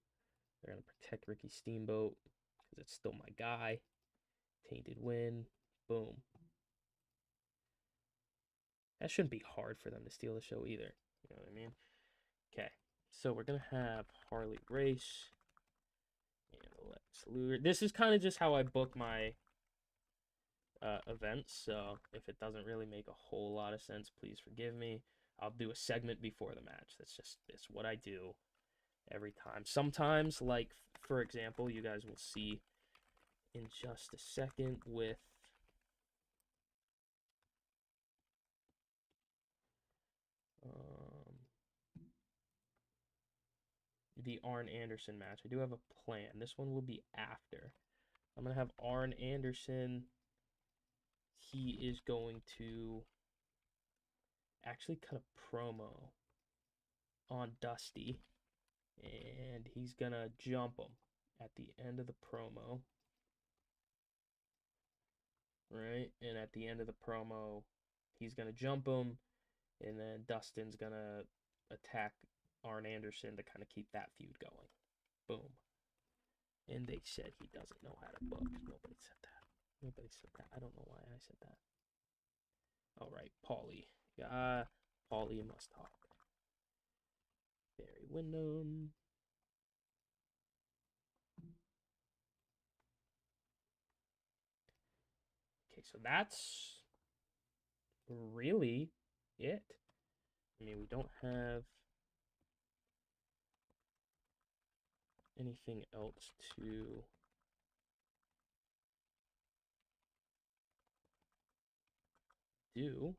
They're going to protect Ricky Steamboat because it's still my guy. Tainted win. Boom. That shouldn't be hard for them to steal the show either. You know what I mean? Okay. So we're going to have Harley Race and Lex Luger. This is kind of just how I book my events, so if it doesn't really make a whole lot of sense, please forgive me. I'll do a segment before the match. It's what I do every time. Sometimes, like for example, you guys will see in just a second with the Arn Anderson match. I do have a plan. This one will be after. I'm gonna have Arn Anderson. He is going to actually cut a promo on Dusty, and he's gonna jump him at the end of the promo, right? And at the end of the promo, he's gonna jump him, and then Dustin's gonna attack Arn Anderson to kind of keep that feud going. Boom. And they said he doesn't know how to book. Nobody said that. Nobody said that. I don't know why I said that. All right, Paulie. Yeah, Paulie must talk. Barry Windham. Okay, so that's really it. I mean, we don't have anything else to do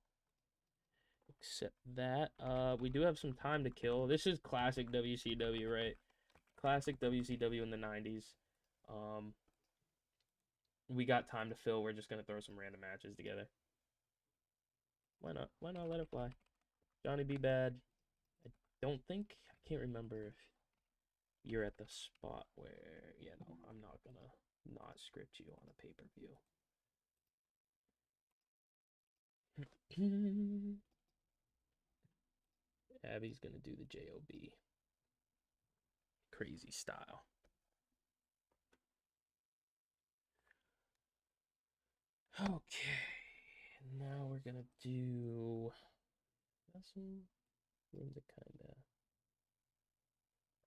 except that. We do have some time to kill. This is classic WCW, right? Classic WCW in the 90s. We got time to fill. We're just gonna throw some random matches together. Why not? Why not let it fly? Johnny B. Bad. I don't think, I can't remember if you're at the spot where, yeah, no, I'm not gonna not script you on a pay-per-view. Abby's gonna do the JOB. Crazy style. Okay. Now we're gonna do some room to kinda.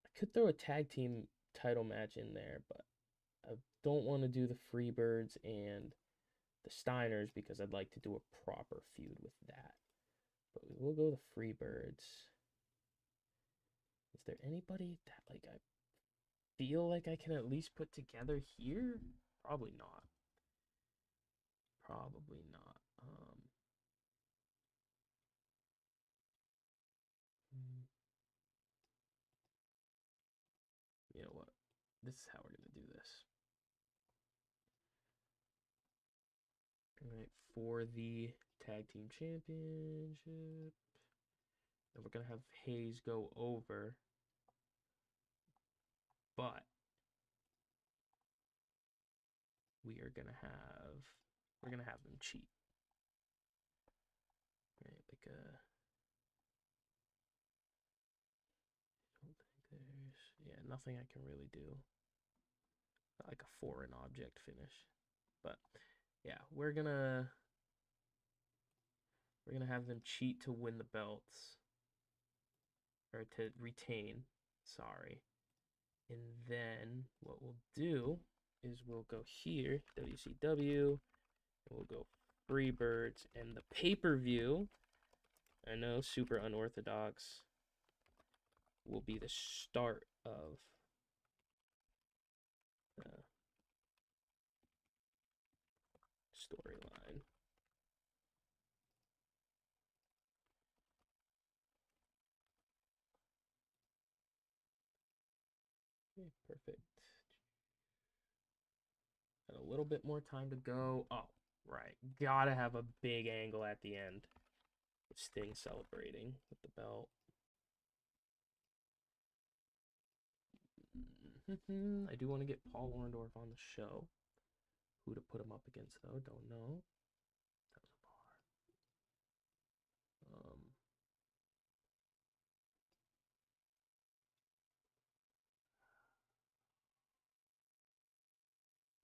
I could throw a tag team title match in there, but I don't want to do the Freebirds and the Steiners because I'd like to do a proper feud with that. But we'll go the Freebirds. Is there anybody that like I feel like I can at least put together here? Probably not. Probably not. You know what? This is how we're gonna do this. All right, for the tag team championship, and we're gonna have Hayes go over, but we're gonna have them cheat. Right, like a. I don't think there's nothing I can really do. Not like a foreign object finish, but yeah, we're gonna have them cheat to win the belts or to retain. Sorry, and then what we'll do is we'll go here, WCW, and we'll go Freebirds, and the pay-per-view, I know, super unorthodox, will be the start of the storyline. Okay, perfect. Got a little bit more time to go. Oh, right. Gotta have a big angle at the end. Sting celebrating with the belt. I do want to get Paul Orndorff on the show. Who to put him up against, though, don't know. That was a bar.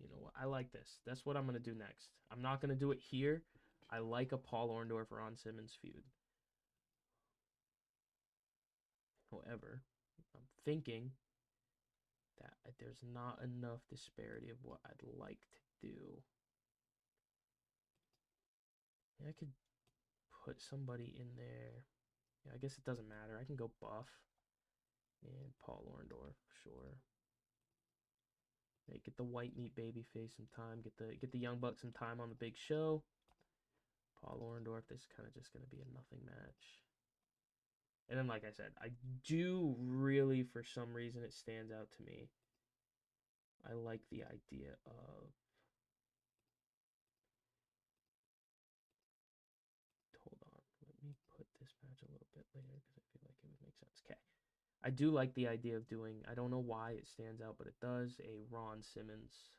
You know what? I like this. That's what I'm going to do next. I'm not going to do it here. I like a Paul Orndorff Ron Simmons feud. However, I'm thinking that there's not enough disparity of what I'd like to do. I could put somebody in there. Yeah, I guess it doesn't matter. I can go Buff and Paul Orndorff, sure. Hey, get the white meat babyface some time. Get the Young Bucks some time on the big show. Paul Orndorff, this is kind of just going to be a nothing match. And then, like I said, I do really, for some reason, it stands out to me. I like the idea of. Hold on. Let me put this match a little bit later because I feel like it would make sense. Okay. I do like the idea of doing, I don't know why it stands out, but it does, a Ron Simmons,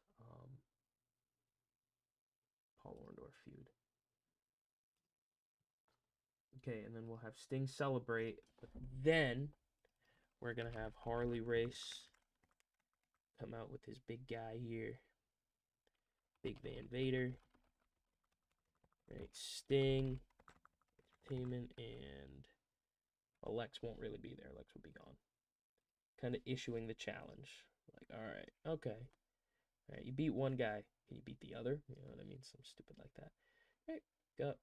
Paul Orndorff feud. Okay, and then we'll have Sting celebrate, but then we're going to have Harley Race come out with his big guy here. Big Van Vader. Right, Sting, Entertainment, and well, Lex won't really be there. Lex will be gone. Kind of issuing the challenge. Like, all right, okay. All right, you beat one guy. Can you beat the other? You know what I mean? Something stupid like that. All right, go.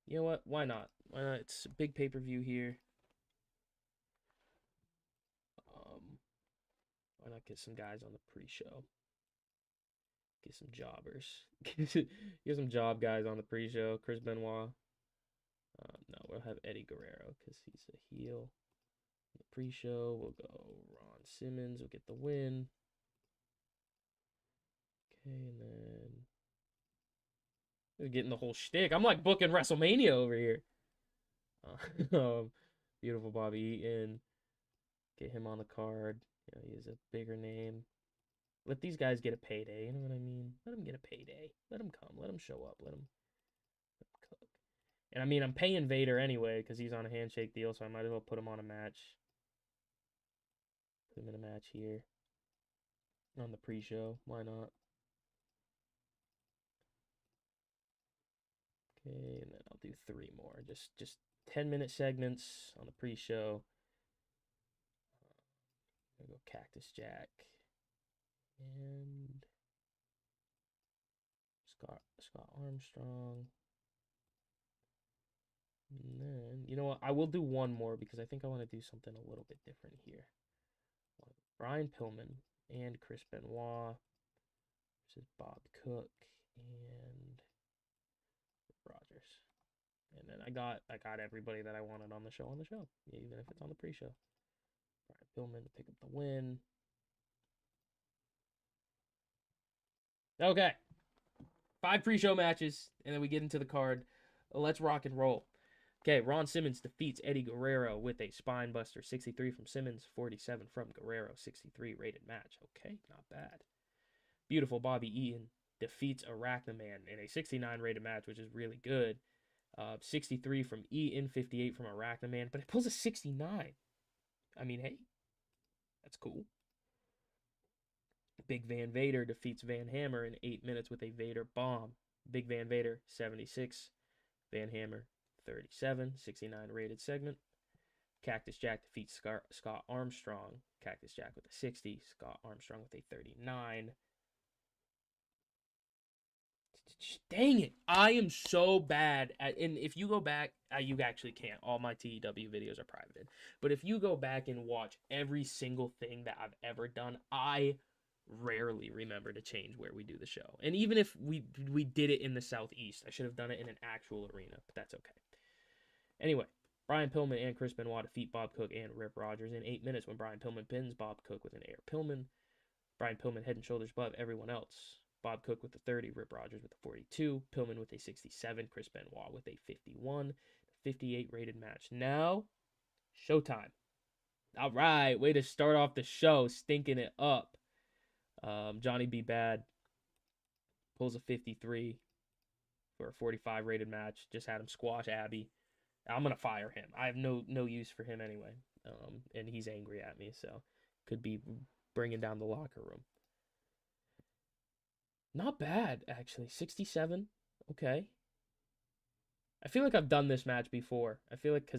You know what? Why not? Why not? It's a big pay-per-view here. Why not get some guys on the pre-show? Get some jobbers. Get some job guys on the pre-show. Chris Benoit. No, we'll have Eddie Guerrero because he's a heel. The pre-show, we'll go Ron Simmons. We'll get the win. Okay, and then we're getting the whole shtick. I'm like booking WrestleMania over here. Beautiful Bobby Eaton. Get him on the card. You know, he is a bigger name. Let these guys get a payday. You know what I mean? Let them get a payday. Let them come. Let them show up. Let them cook. And I mean, I'm paying Vader anyway because he's on a handshake deal, so I might as well put him on a match. Put him in a match here on the pre-show. Why not? Okay, and then I'll do 3 more. Just 10-minute segments on the pre-show. I'm gonna go Cactus Jack and Scott Armstrong. And then, you know what? I will do one more because I think I want to do something a little bit different here. Brian Pillman and Chris Benoit versus Bob Cook and Rogers. And then I got everybody that I wanted on the show, yeah, even if it's on the pre-show. Brian Pillman to pick up the win. Okay. 5 pre-show matches, and then we get into the card. Let's rock and roll. Okay, Ron Simmons defeats Eddie Guerrero with a spinebuster. 63 from Simmons, 47 from Guerrero. 63 rated match. Okay, not bad. Beautiful Bobby Eaton defeats Arachnaman in a 69 rated match, which is really good. 63 from Eaton, 58 from Arachnaman, but it pulls a 69. I mean, hey, that's cool. Big Van Vader defeats Van Hammer in 8 minutes with a Vader bomb. Big Van Vader, 76. Van Hammer, 37. 69 rated segment. Cactus Jack defeats Scott Armstrong. Cactus Jack with a 60. Scott Armstrong with a 39. Dang it. I am so bad at, and if you go back, you actually can't. All my TEW videos are privated. But if you go back and watch every single thing that I've ever done, I rarely remember to change where we do the show. And even if we did it in the Southeast, I should have done it in an actual arena, but that's okay. Anyway, Brian Pillman and Chris Benoit defeat Bob Cook and Rip Rogers in 8 minutes when Brian Pillman pins Bob Cook with an air Pillman. Brian Pillman head and shoulders above everyone else. Bob Cook with a 30, Rip Rogers with a 42, Pillman with a 67, Chris Benoit with a 51, 58 rated match. Now, showtime. All right, way to start off the show, stinking it up. Johnny B. Bad pulls a 53 for a 45 rated match. Just had him squash Abby. I'm gonna fire him. I have no use for him anyway. And he's angry at me, so could be bringing down the locker room. Not bad, actually. 67. Okay. I feel like I've done this match before. I feel like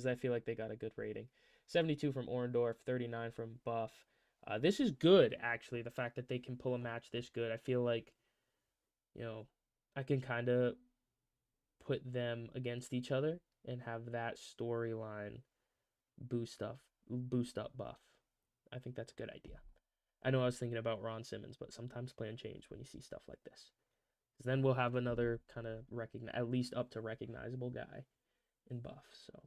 they got a good rating. 72 from Orndorff, 39 from Buff. This is good, actually, the fact that they can pull a match this good. I feel like, you know, I can kind of put them against each other and have that storyline boost up Buff. I think that's a good idea. I know I was thinking about Ron Simmons, but sometimes plans change when you see stuff like this. Because then we'll have another kind of at least up to recognizable guy in Buff. So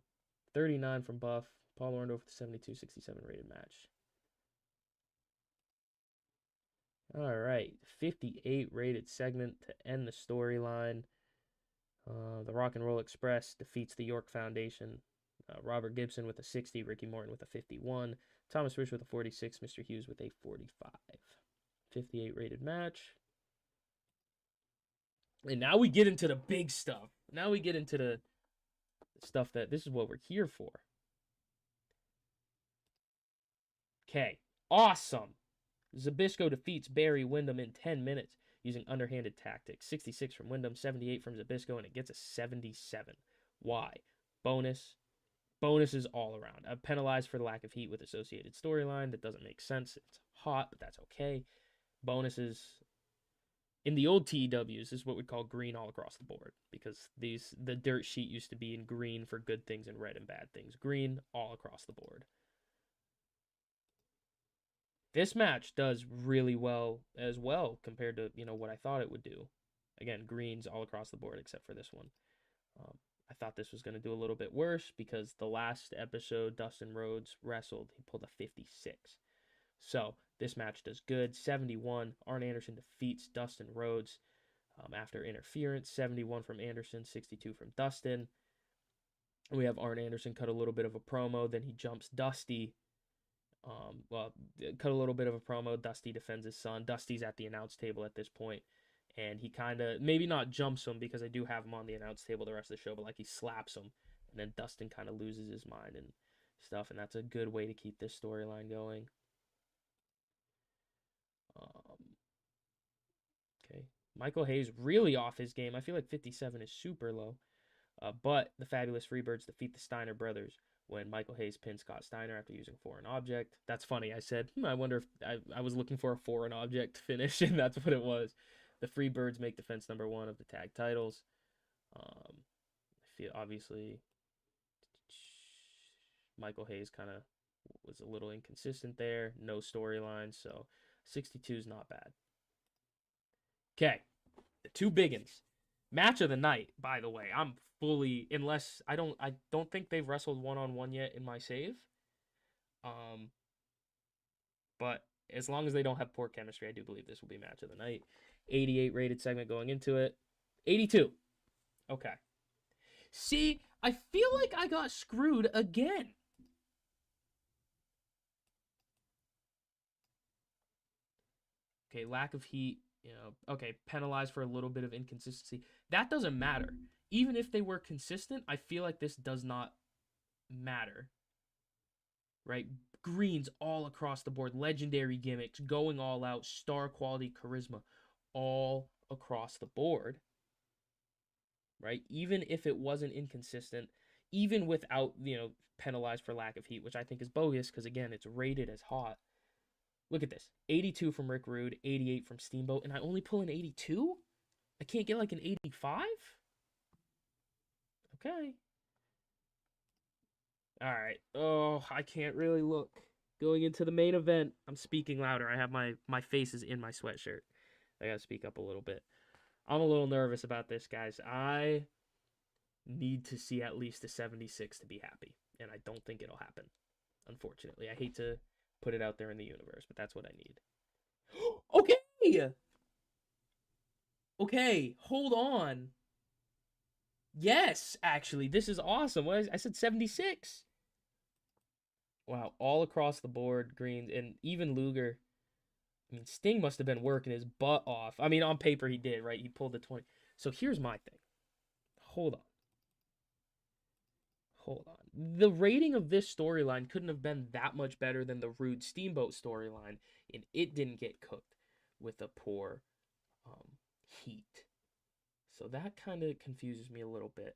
39 from Buff. Paul Orndorff with the 72-67 rated match. All right, 58 rated segment to end the storyline. The Rock and Roll Express defeats the York Foundation. Robert Gibson with a 60, Ricky Morton with a 51, Thomas Rich with a 46, Mr. Hughes with a 45. 58 rated match. And now we get into the big stuff. Now we get into the stuff that this is what we're here for. Okay, awesome. Zbyszko defeats Barry Windham in 10 minutes using underhanded tactics. 66 from Windham, 78 from Zbyszko, and it gets a 77. Why? Bonuses all around. Penalized for the lack of heat with associated storyline. That doesn't make sense. It's hot, but that's okay. bonuses. In the old TEWs, this is what we call green all across the board, because the dirt sheet used to be in green for good things and red and bad things. Green all across the board. This match does really well as well compared to, what I thought it would do. Again, greens all across the board except for this one. I thought this was going to do a little bit worse because the last episode Dustin Rhodes wrestled, he pulled a 56. So this match does good. 71, Arn Anderson defeats Dustin Rhodes after interference. 71 from Anderson, 62 from Dustin. We have Arn Anderson cut a little bit of a promo, then he jumps Dusty. Cut a little bit of a promo. Dusty defends his son. Dusty's at the announce table at this point, and he kind of, maybe not jumps him because I do have him on the announce table the rest of the show, but like he slaps him, and then Dustin kind of loses his mind and stuff, and that's a good way to keep this storyline going. Okay, Michael Hayes really off his game. I feel like 57 is super low, but the Fabulous Freebirds defeat the Steiner brothers when Michael Hayes pins Scott Steiner after using foreign object. That's funny. I said, I wonder if I was looking for a foreign object finish, and that's what it was. The Freebirds make defense number 1 of the tag titles. I feel obviously Michael Hayes kind of was a little inconsistent there. No storyline, so 62 is not bad. Okay, the two biggins. Match of the night, by the way. I'm fully, unless I don't think they've wrestled one-on-one yet in my save. But as long as they don't have poor chemistry, I do believe this will be match of the night. 88 rated segment going into it. 82. Okay. See, I feel like I got screwed again. Okay, lack of heat. Okay, penalized for a little bit of inconsistency. That doesn't matter. Even if they were consistent, I feel like this does not matter. Right? Greens all across the board. Legendary gimmicks. Going all out. Star quality charisma. All across the board. Right? Even if it wasn't inconsistent. Even without, penalized for lack of heat, which I think is bogus because, again, it's rated as hot. Look at this. 82 from Rick Rude, 88 from Steamboat, and I only pull an 82? I can't get like an 85? Okay. All right. Oh, I can't really look. Going into the main event, I'm speaking louder. I have my face is in my sweatshirt. I got to speak up a little bit. I'm a little nervous about this, guys. I need to see at least a 76 to be happy, and I don't think it'll happen, unfortunately. I hate to put it out there in the universe, but that's what I need. Okay! Okay, hold on. Yes, actually, this is awesome. I said 76. Wow, all across the board, greens, and even Luger. I mean, Sting must have been working his butt off. I mean, on paper he did, right? He pulled the 20. So here's my thing. Hold on. The rating of this storyline couldn't have been that much better than the Rude Steamboat storyline, and it didn't get cooked with a poor heat. So that kind of confuses me a little bit.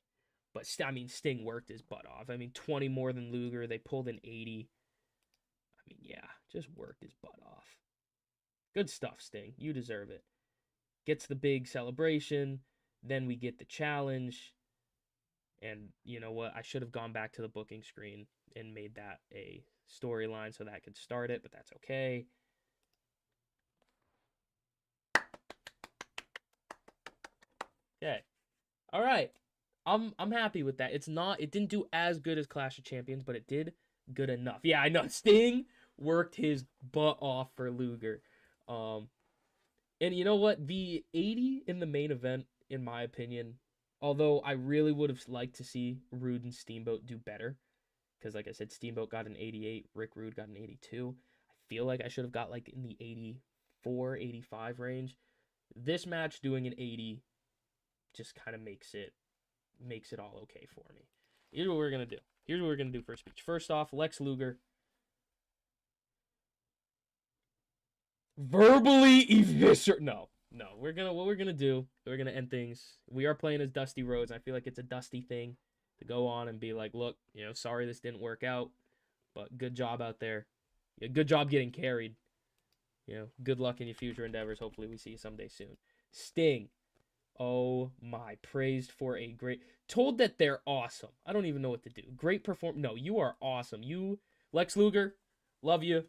But, Sting worked his butt off. 20 more than Luger. They pulled an 80. Yeah, just worked his butt off. Good stuff, Sting. You deserve it. Gets the big celebration. Then we get the challenge. And you know what? I should have gone back to the booking screen and made that a storyline so that I could start it, but that's okay. Okay. All right. I'm happy with that. It didn't do as good as Clash of Champions, but it did good enough. Yeah, I know. Sting worked his butt off for Luger. And you know what? The 80 in the main event, in my opinion, although I really would have liked to see Rude and Steamboat do better, because like I said, Steamboat got an 88, Rick Rude got an 82. I feel like I should have got like in the 84, 85 range. This match doing an 80 just kind of makes it all okay for me. Here's what we're going to do. Here's what we're going to do for a speech. First off, Lex Luger. Verbally eviscerate. No. What we're gonna do, we're gonna end things. We are playing as Dusty Rhodes. I feel like it's a Dusty thing to go on and be like, look, sorry this didn't work out, but good job out there. Good job getting carried. You know, good luck in your future endeavors. Hopefully, we see you someday soon. Sting. Oh my, praised for a great, told that they're awesome. I don't even know what to do. Great perform. No, you are awesome. You, Lex Luger, love you.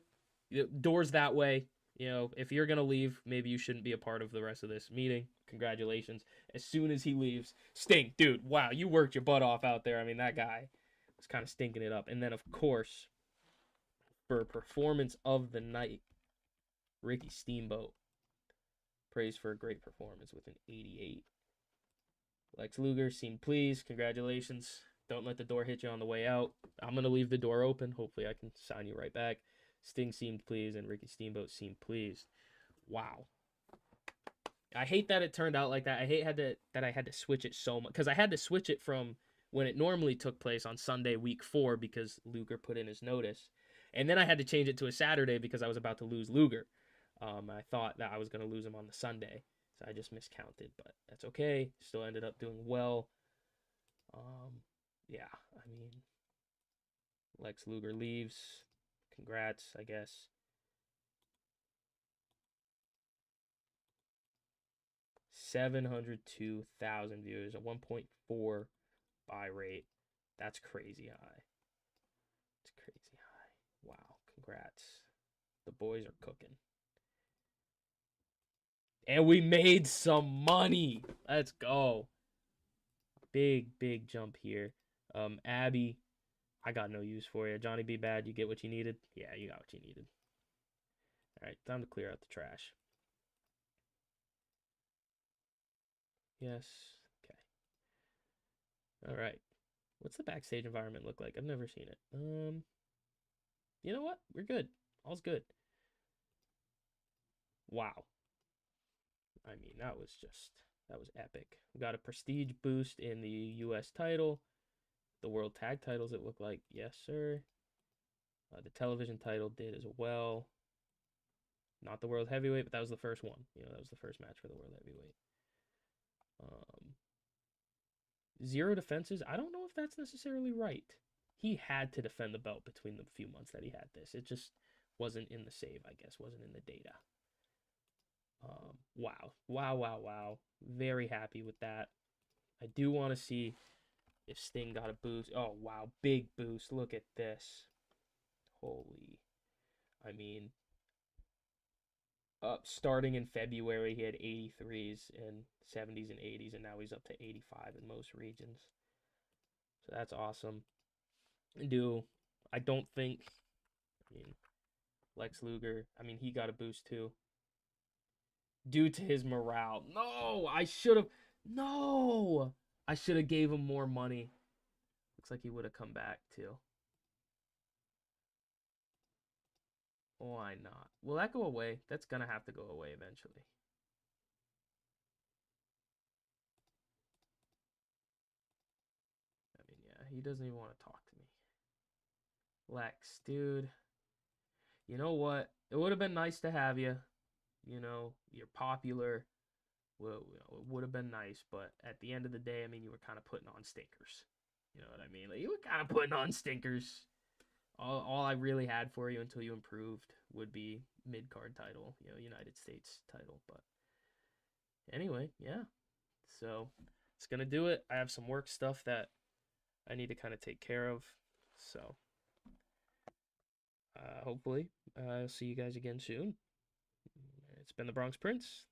Doors that way. You know, if you're gonna leave, maybe you shouldn't be a part of the rest of this meeting. Congratulations. As soon as he leaves, Sting, dude, wow, you worked your butt off out there. I mean, that guy was kind of stinking it up. And then, of course, for performance of the night, Ricky Steamboat, praised for a great performance with an 88. Lex Luger seemed pleased. Congratulations. Don't let the door hit you on the way out. I'm going to leave the door open. Hopefully, I can sign you right back. Sting seemed pleased, and Ricky Steamboat seemed pleased. Wow. I hate that it turned out like that. I hate that I had to switch it so much. Because I had to switch it from when it normally took place on Sunday, week 4, because Luger put in his notice. And then I had to change it to a Saturday because I was about to lose Luger. I thought that I was going to lose him on the Sunday. So I just miscounted, but that's okay. Still ended up doing well. Yeah, I mean, Lex Luger leaves. Congrats, I guess. 702,000 viewers, a 1.4 buy rate. That's crazy high. It's crazy high. Wow, congrats. The boys are cooking. And we made some money. Let's go. Big jump here. Abby, I got no use for you. Johnny B. Bad, you get what you needed? Yeah, you got what you needed. All right, time to clear out the trash. Yes. Okay. All right. What's the backstage environment look like? I've never seen it. You know what? We're good. All's good. Wow. I mean, that was epic. We got a prestige boost in the U.S. title. The world tag titles, it looked like. Yes, sir. The television title did as well. Not the world heavyweight, but that was the first one. You know, that was the first match for the world heavyweight. 0 defenses. I don't know if that's necessarily right. He had to defend the belt between the few months that he had this. It just wasn't in the save, I guess. Wasn't in the data. Wow. Very happy with that. I do want to see if Sting got a boost. Oh, wow. Big boost. Look at this. Holy. I mean, starting in February, he had 83s and 70s and 80s, and now he's up to 85 in most regions. So that's awesome. I don't think, I mean, Lex Luger, I mean, he got a boost too. Due to his morale. No, I should have, no, I should have gave him more money. Looks like he would have come back too. Why not? Will that go away? That's gonna have to go away eventually. I mean, yeah, he doesn't even want to talk to me. Lex, dude. You know what? It would have been nice to have you. You know, you're popular. Well, it would have been nice, but at the end of the day, I mean, you were kind of putting on stinkers. You know what I mean? Like, you were kind of putting on stinkers. All I really had for you until you improved would be mid card title, you know, United States title. But anyway, yeah. So it's gonna do it. I have some work stuff that I need to kind of take care of. So hopefully I'll see you guys again soon. It's been the Bronx Prince.